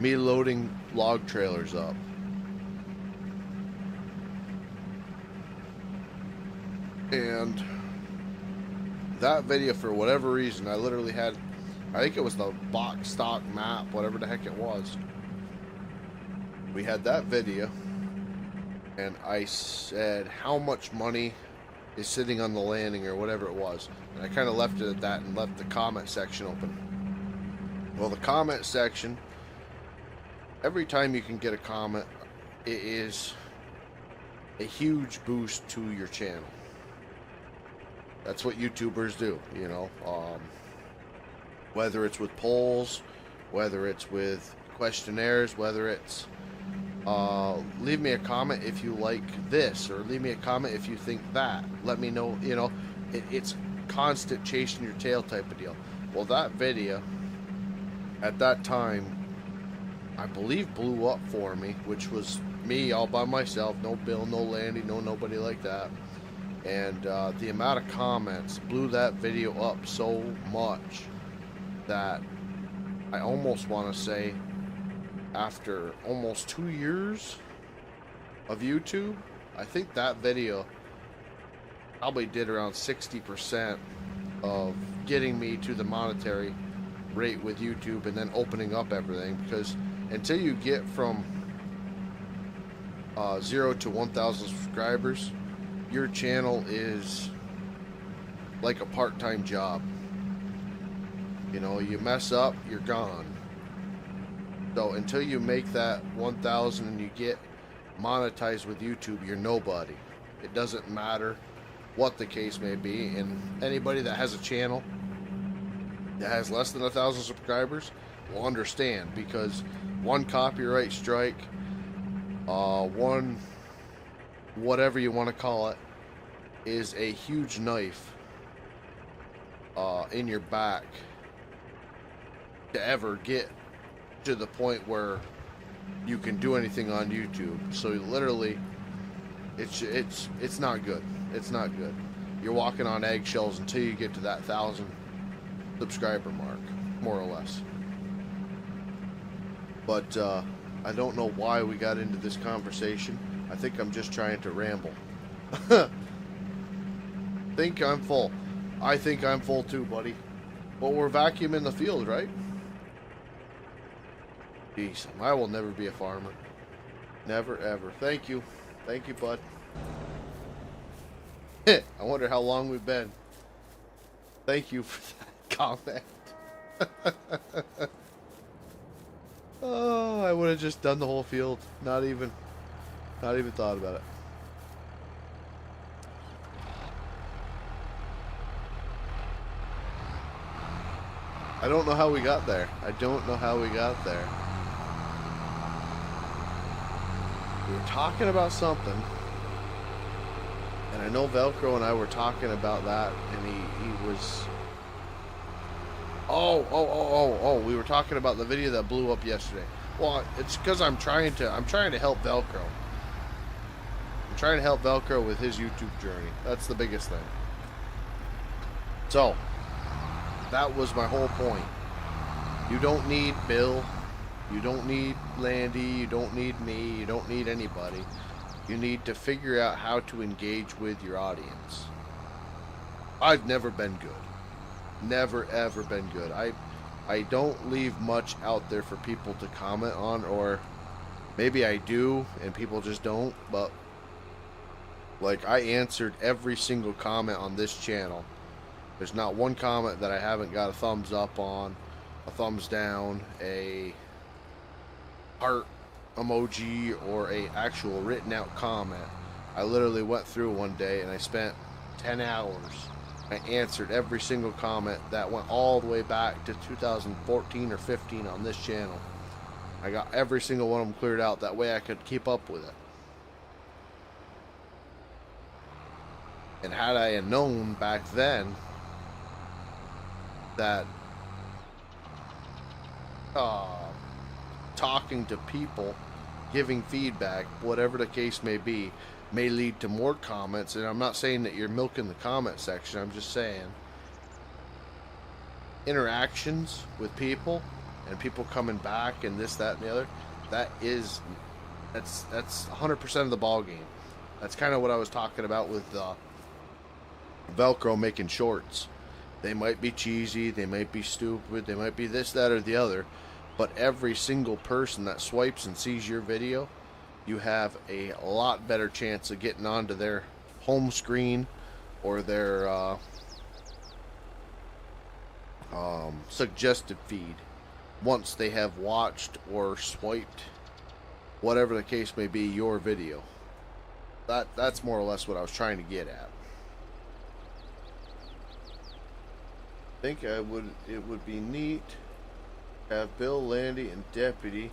me loading log trailers up. And that video, for whatever reason, I literally had, I think it was the box stock map, whatever the heck it was. We had that video, and I said how much money is sitting on the landing or whatever it was. And I kind of left it at that and left the comment section open. Well, the comment section, every time you can get a comment, it is a huge boost to your channel. That's what YouTubers do, you know. Whether it's with polls, whether it's with questionnaires, whether it's leave me a comment if you like this, or leave me a comment if you think that. Let me know, you know. It's constant chasing your tail type of deal. Well, that video at that time, I believe, blew up for me, which was me all by myself. No Bill, no Landy, no nobody like that. And the amount of comments blew that video up so much that I almost want to say, after almost 2 years of YouTube, I think that video probably did around 60% of getting me to the monetary rate with YouTube, and then opening up everything. Because until you get from 0 to 1,000 subscribers, your channel is like a part-time job. You know, you mess up, you're gone. So until you make that 1,000 and you get monetized with YouTube, you're nobody. It doesn't matter what the case may be. And anybody that has a channel that has less than 1,000 subscribers will understand, because one copyright strike, one whatever you want to call it, is a huge knife in your back to ever get to the point where you can do anything on YouTube. So literally, it's not good. It's not good. You're walking on eggshells until you get to that 1,000 subscriber mark, more or less. But I don't know why we got into this conversation. I think I'm just trying to ramble. Think I'm full. I think I'm full too, buddy. But we're vacuuming the field, right? Jeez, I will never be a farmer. Never, ever. Thank you. Thank you, bud. I wonder how long we've been. Thank you for that comment. Oh, I would have just done the whole field. Not even thought about it. I don't know how we got there. I don't know how we got there. We were talking about something, and I know Velcro and I were talking about that, and he was... Oh, we were talking about the video that blew up yesterday. Well, it's because I'm trying to help Velcro. I'm trying to help Velcro with his YouTube journey. That's the biggest thing. So, that was my whole point. You don't need Bill. You don't need Landy. You don't need me. You don't need anybody. You need to figure out how to engage with your audience. I've never been good. Never ever been good. I don't leave much out there for people to comment on, or maybe I do and people just don't, but like, I answered every single comment on this channel. There's not one comment that I haven't got a thumbs up on, a thumbs down, a heart emoji or a actual written out comment. I literally went through one day and I spent 10 hours. I answered every single comment that went all the way back to 2014 or 15 on this channel. I got every single one of them cleared out. That way I could keep up with it. And had I known back then that talking to people, giving feedback, whatever the case may lead to more comments. And I'm not saying that you're milking the comment section. I'm just saying interactions with people and people coming back and this, that, and the other. That's 100% of the ball game. That's kind of what I was talking about with Velcro making shorts. They might be cheesy, they might be stupid, they might be this, that, or the other, but every single person that swipes and sees your video, you have a lot better chance of getting onto their home screen or their suggested feed once they have watched or swiped, whatever the case may be, your video. That's more or less what I was trying to get at. I think it would be neat to have Bill, Landy, and Deputy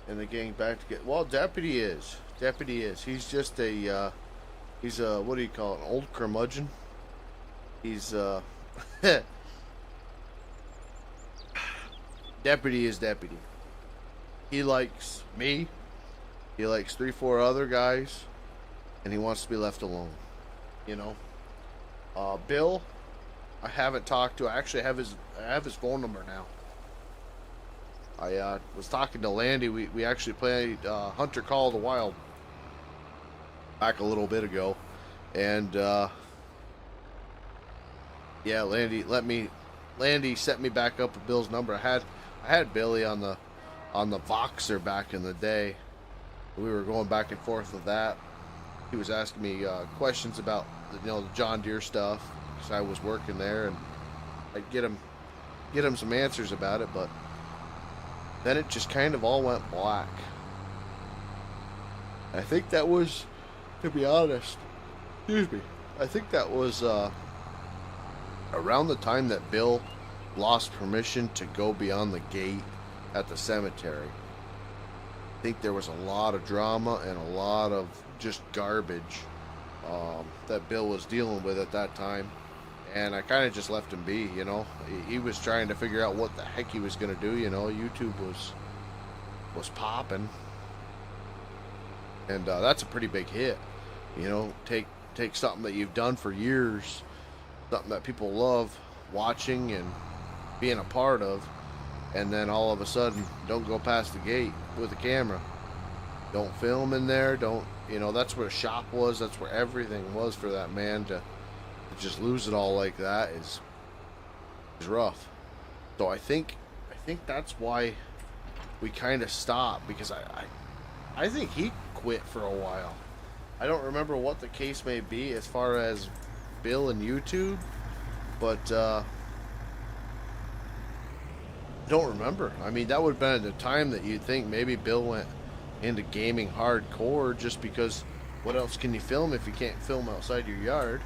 and the gang back together. Well, Deputy is. He's just a what do you call it? An old curmudgeon. He's Deputy is Deputy. He likes me. He likes 3-4 other guys, and he wants to be left alone. You know. Bill, I haven't talked to. I actually have his phone number now. I was talking to Landy. We actually played Hunter Call of the Wild back a little bit ago, and yeah, Landy set me back up with Bill's number. I had Billy on the Voxer back in the day. We were going back and forth with that. He was asking me questions about the John Deere stuff. I was working there, and I'd get him some answers about it, but then it just kind of all went black. I think that was, to be honest, I think that was around the time that Bill lost permission to go beyond the gate at the cemetery. I think there was a lot of drama and a lot of just garbage that Bill was dealing with at that time. And I kind of just left him be, He was trying to figure out what the heck he was going to do, YouTube was popping. And that's a pretty big hit. Take something that you've done for years, something that people love watching and being a part of, and then all of a sudden, don't go past the gate with a camera. Don't film in there. That's where the shop was. That's where everything was for that man to just lose it all like that is rough. So I think that's why we kind of stopped, because I think he quit for a while. I don't remember what the case may be as far as Bill and YouTube, but I don't remember. I mean, that would have been at the time that you'd think maybe Bill went into gaming hardcore, just because what else can you film if you can't film outside your yard?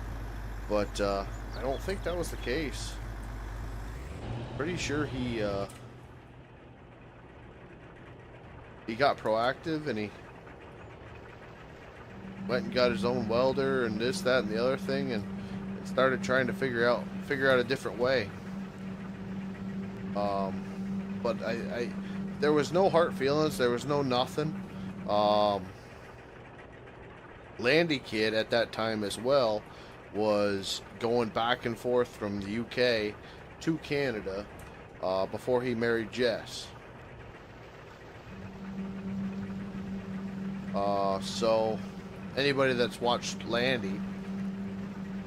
But I don't think that was the case. Pretty sure he got proactive, and he went and got his own welder and this, that, and the other thing, and started trying to figure out a different way. But I there was no hard feelings. There was no nothing. Landy Kid at that time as well was going back and forth from the UK to Canada before he married Jess. So anybody that's watched Landy,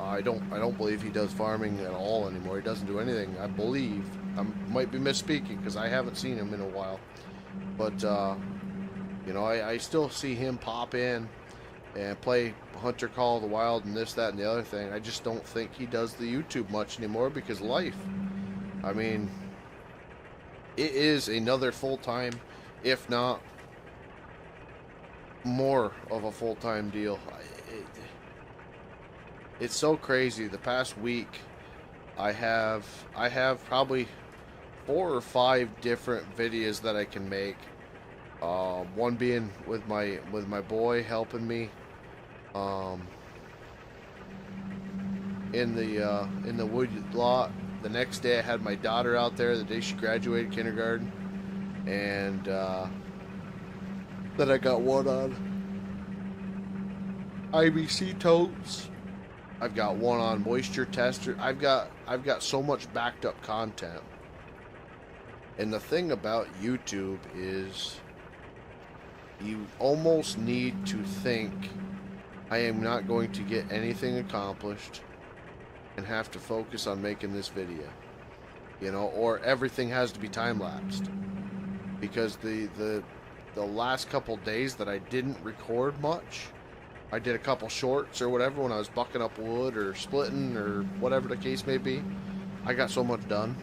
I don't believe he does farming at all anymore. He doesn't do anything, I believe. I might be misspeaking because I haven't seen him in a while. But I still see him pop in and play Hunter Call of the Wild and this, that, and the other thing. I just don't think he does the YouTube much anymore because life. I mean, it is another full-time, if not more of a full-time deal. It's so crazy. The past week, I have probably 4 or 5 different videos that I can make. One being with my boy helping me in the wood lot. The next day I had my daughter out there the day she graduated kindergarten, and then I got one on IBC totes. I've got one on moisture tester. I've got so much backed up content. And the thing about YouTube is you almost need to think, I am not going to get anything accomplished and have to focus on making this video, you know, or everything has to be time lapsed, because the last couple days that I didn't record much, I did a couple shorts or whatever when I was bucking up wood or splitting or whatever the case may be. I got so much done.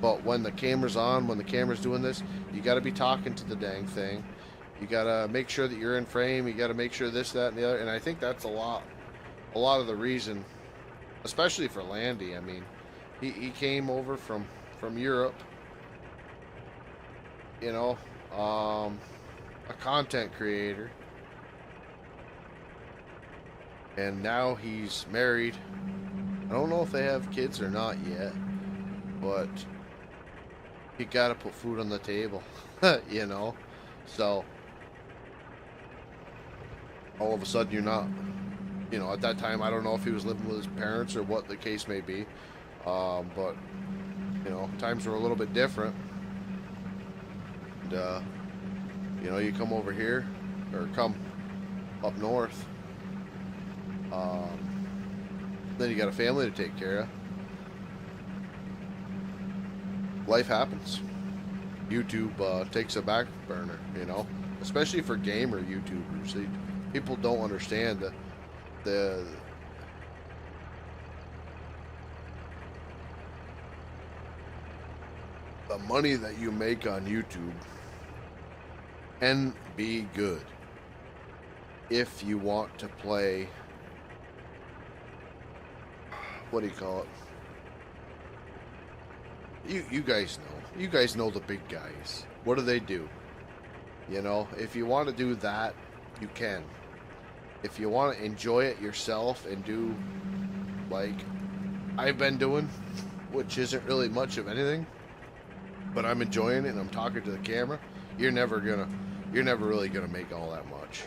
But when the camera's on, when the camera's doing this, you got to be talking to the dang thing. You got to make sure that you're in frame. You got to make sure this, that, and the other. And I think that's a lot of the reason, especially for Landy. I mean, he came over from Europe, you know, a content creator. And now he's married. I don't know if they have kids or not yet, but you gotta put food on the table, you know? So, all of a sudden you're not, you know, at that time, I don't know if he was living with his parents or what the case may be, but, you know, times were a little bit different. And, you know, you come over here, or come up north, then you got a family to take care of. Life happens. YouTube takes a back burner, you know, especially for gamer YouTubers. People don't understand the money that you make on YouTube can be good if you want to play, what do you call it? You guys know. You guys know the big guys. What do? You know, if you want to do that, you can. If you want to enjoy it yourself and do like I've been doing, which isn't really much of anything, but I'm enjoying it and I'm talking to the camera, you're never really gonna make all that much.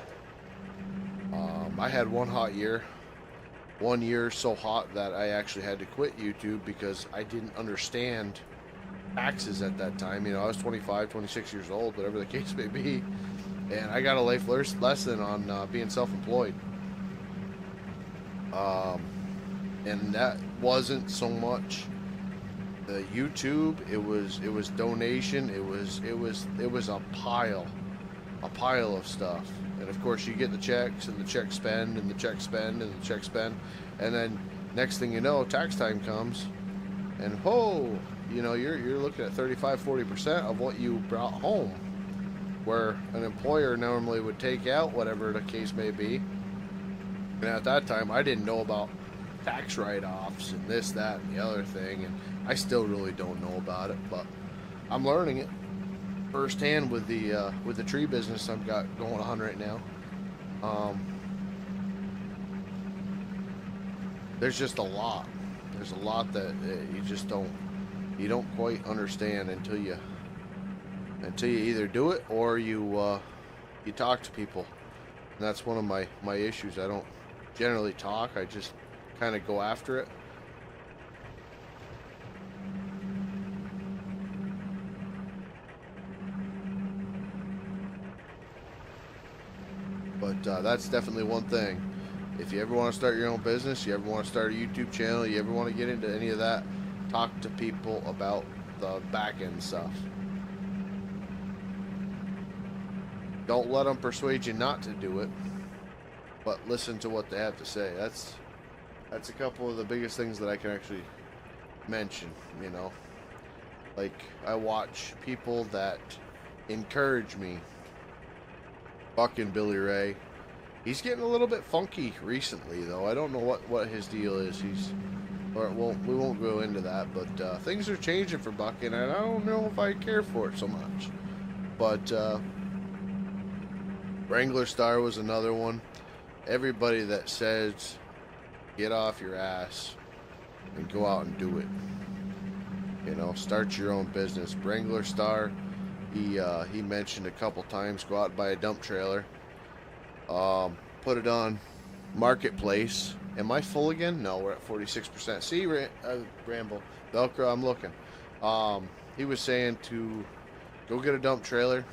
I had one hot year. One year so hot that I actually had to quit YouTube because I didn't understand taxes at that time. You know, I was 25, 26 years old, whatever the case may be, and I got a life lesson on being self-employed. And that wasn't so much the YouTube. It was donation. It was a pile of stuff. And of course, you get the checks, and the checks spend, and the checks spend, and the checks spend, and then next thing you know, tax time comes, and you know, you're looking at 35-40% of what you brought home, where an employer normally would take out whatever the case may be. And at that time, I didn't know about tax write-offs and this, that, and the other thing, and I still really don't know about it, but I'm learning it firsthand with the tree business I've got going on right now. There's just a lot. There's a lot that you don't quite understand until you either do it or you talk to people. And that's one of my issues. I don't generally talk. I just kind of go after it. But that's definitely one thing. If you ever want to start your own business, you ever want to start a YouTube channel, you ever want to get into any of that, talk to people about the back end stuff. Don't let them persuade you not to do it, but listen to what they have to say. That's a couple of the biggest things that I can actually mention, you know. Like, I watch people that encourage me fucking Billy Ray. He's getting a little bit funky recently, though. I don't know what his deal is. We won't go into that, but things are changing for Bucky, and I don't know if I care for it so much. But Wrangler Star was another one. Everybody that says get off your ass and go out and do it. You know, start your own business. Wrangler Star, he mentioned a couple times, go out and buy a dump trailer. Put it on Marketplace. Am I full again? No, we're at 46%. See, Rambo, Velcro, I'm looking. He was saying to go get a dump trailer,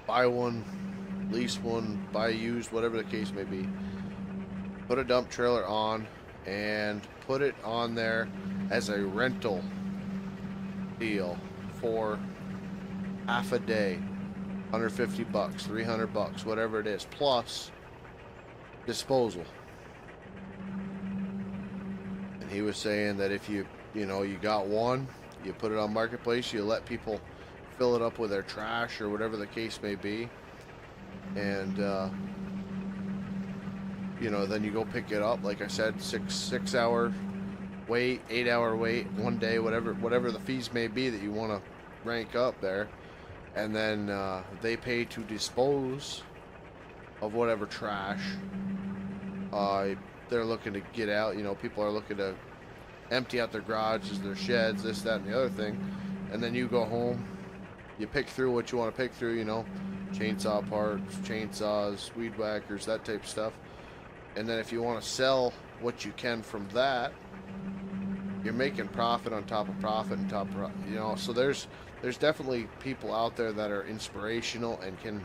buy one, lease one, buy used, whatever the case may be. Put a dump trailer on and put it on there as a rental deal for half a day. $150, $300, whatever it is, plus disposal. And he was saying that if you got one, you put it on Marketplace, you let people fill it up with their trash or whatever the case may be, and then you go pick it up. Like I said, 6 hour wait, 8 hour wait, 1 day, whatever the fees may be that you want to rank up there. And then they pay to dispose of whatever trash they're looking to get out. People are looking to empty out their garages, their sheds, this, that, and the other thing. And then you go home, you pick through what you want to pick through, chainsaw parts, chainsaws, weed whackers, that type of stuff. And then if you want to sell what you can from that, you're making profit on top of profit and top of, so there's definitely people out there that are inspirational and can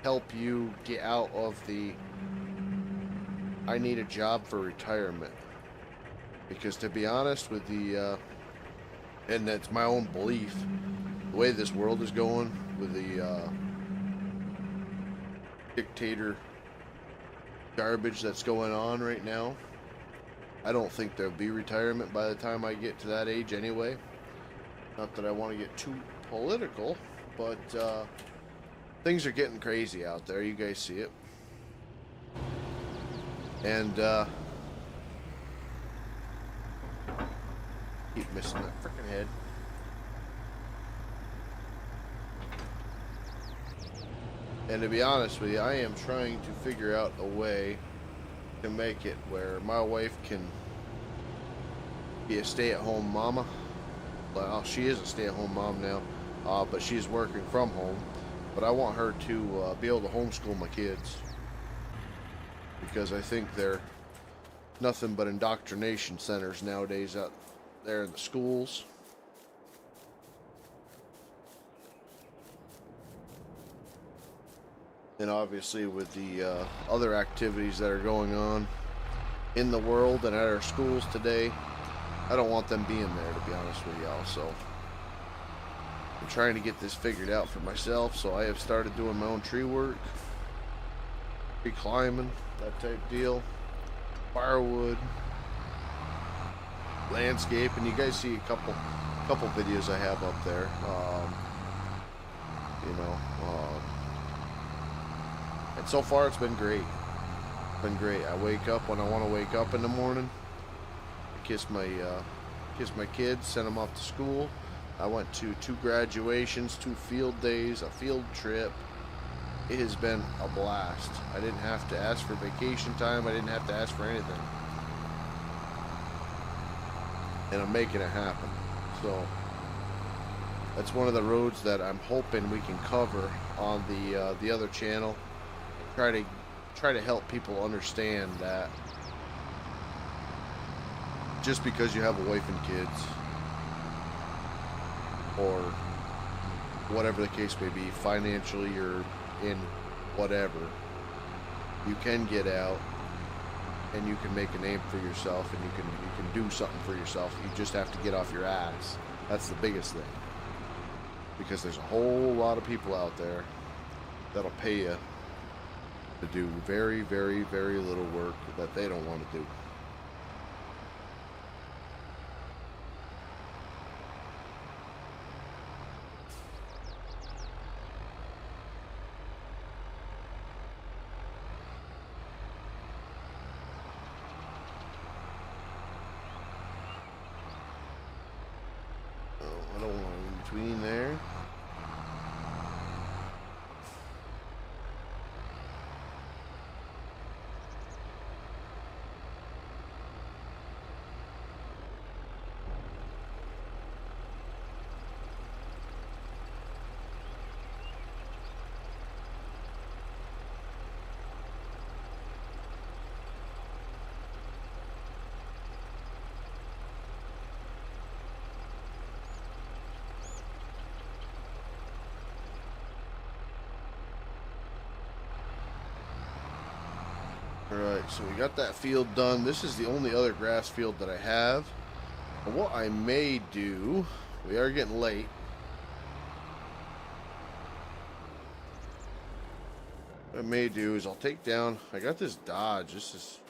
help you get out of the I need a job for retirement. Because to be honest with and that's my own belief, the way this world is going with the dictator garbage that's going on right now, I don't think there'll be retirement by the time I get to that age anyway. Not that I want to get too political, but things are getting crazy out there. You guys see it. And keep missing that freaking head. And to be honest with you, I am trying to figure out a way to make it where my wife can be a stay-at-home mama. Well, she is a stay-at-home mom now, but she's working from home. But I want her to be able to homeschool my kids, because I think they're nothing but indoctrination centers nowadays out there in the schools. And obviously with the other activities that are going on in the world and at our schools today, I don't want them being there, to be honest with y'all. So I'm trying to get this figured out for myself. So I have started doing my own tree work, tree climbing, that type deal, firewood, landscape, and you guys see a couple videos I have up there. And so far it's been great. I wake up when I want to wake up in the morning. I kiss my kids, send them off to school. I went to 2 graduations, 2 field days, a field trip. It has been a blast. I didn't have to ask for vacation time. I didn't have to ask for anything. And I'm making it happen. So that's one of the roads that I'm hoping we can cover on the other channel. Try to help people understand that just because you have a wife and kids, or whatever the case may be, financially or in whatever, you can get out and you can make a name for yourself, and you can do something for yourself. You just have to get off your ass. That's the biggest thing, because there's a whole lot of people out there that'll pay you to do very, very, very little work that they don't want to do. don't want in between there. Alright, so we got that field done. This is the only other grass field that I have. And what I may do, we are getting late. What I may do is I'll take down, I got this Dodge. This is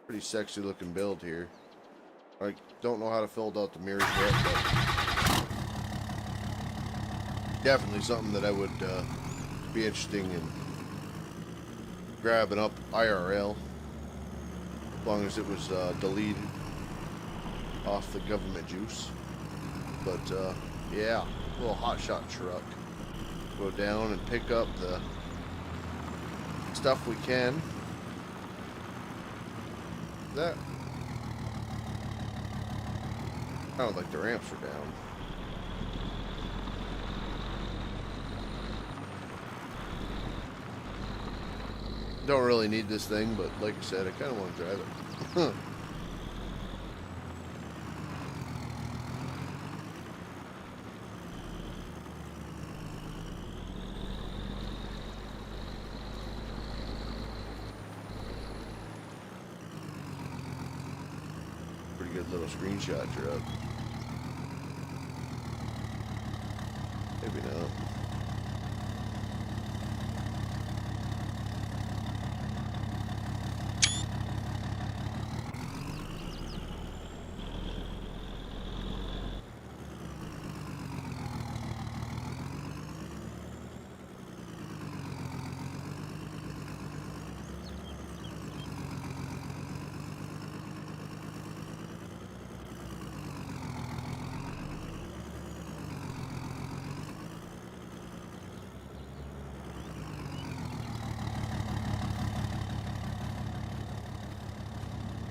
pretty sexy looking build here. I don't know how to fill out the mirrors yet, but definitely something that I would be interesting in grabbing up IRL, as long as it was deleted off the government juice. But yeah, little hotshot truck. Go down and pick up the stuff we can. That sounded like the ramps are down. Don't really need this thing, but like I said, I kind of want to drive it. Pretty good little screenshot truck. Maybe not.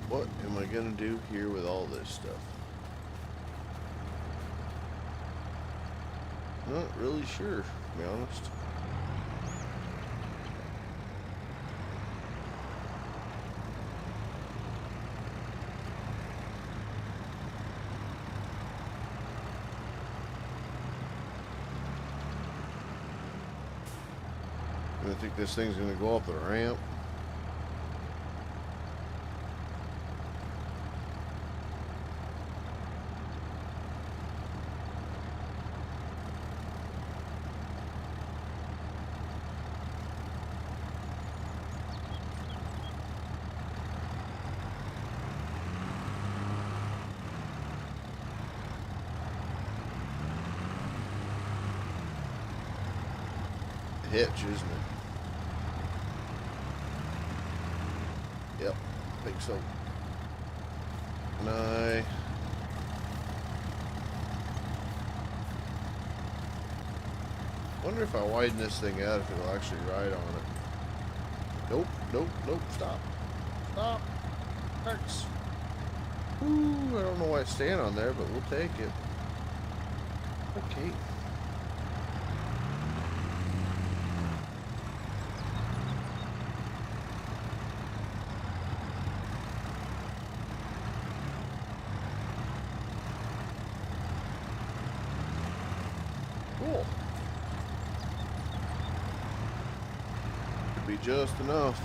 What am I gonna do here with all this stuff? Not really sure, to be honest. I think this thing's gonna go up the ramp. Hitch, isn't it? Yep, I think so. And I wonder if I widen this thing out, if it'll actually ride on it. Nope, nope, nope, stop. Stop. Hurts. Ooh, I don't know why it's staying on there, but we'll take it. Okay. Cool. Could be just enough.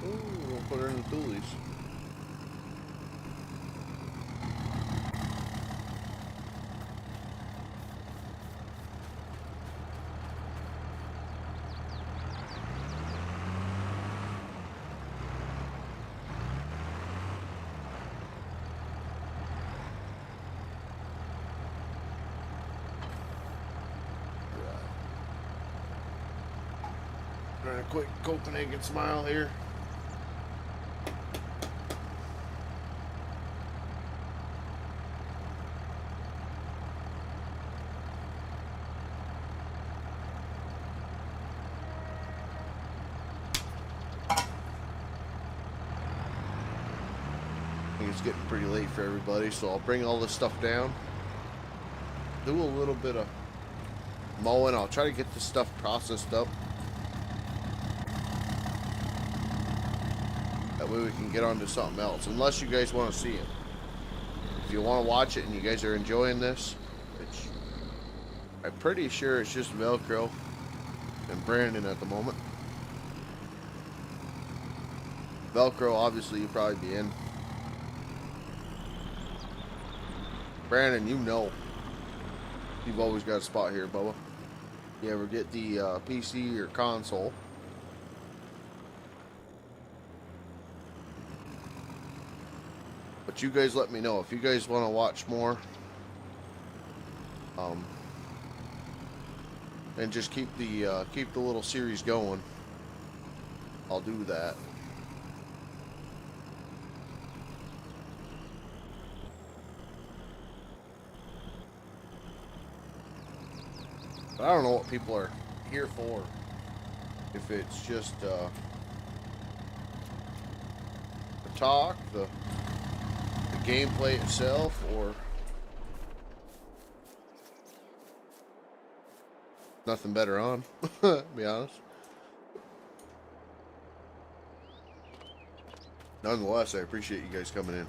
We'll put her in the toolies. a quick Copenhagen smile here. It's getting pretty late for everybody, so I'll bring all this stuff down, do a little bit of mowing. I'll try to get this stuff processed up, that way we can get on to something else, unless you guys want to see it. If you want to watch it and you guys are enjoying this, which I'm pretty sure it's just Velcro and Brandon at the moment. Velcro, obviously, you'll probably be in. Brandon, you know, you've always got a spot here, Bubba. You ever get the PC or console? But you guys let me know if you guys want to watch more. And just keep the little series going. I'll do that. But I don't know what people are here for. If it's just the talk, the gameplay itself, or nothing better on, to be honest. Nonetheless, I appreciate you guys coming in.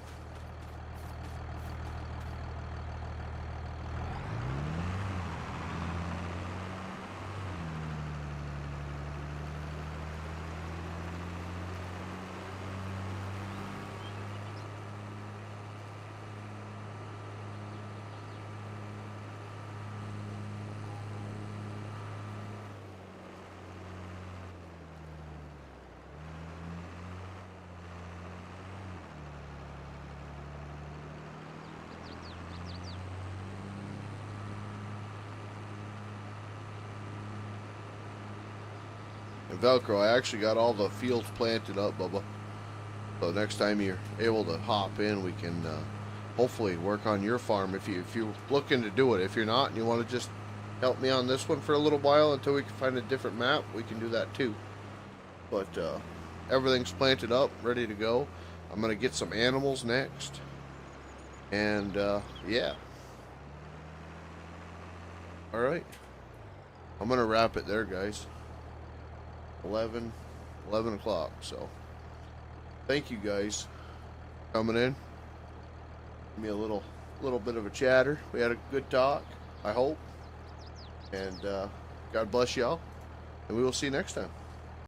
And Velcro, I actually got all the fields planted up, Bubba. So next time you're able to hop in, we can hopefully work on your farm if you're looking to do it. If you're not and you want to just help me on this one for a little while until we can find a different map, we can do that too. But everything's planted up, ready to go. I'm going to get some animals next. And yeah. Alright. I'm going to wrap it there, guys. 11 o'clock. So thank you guys coming in. Give me a little bit of a chatter. We had a good talk, I hope. And God bless y'all. And we will see you next time.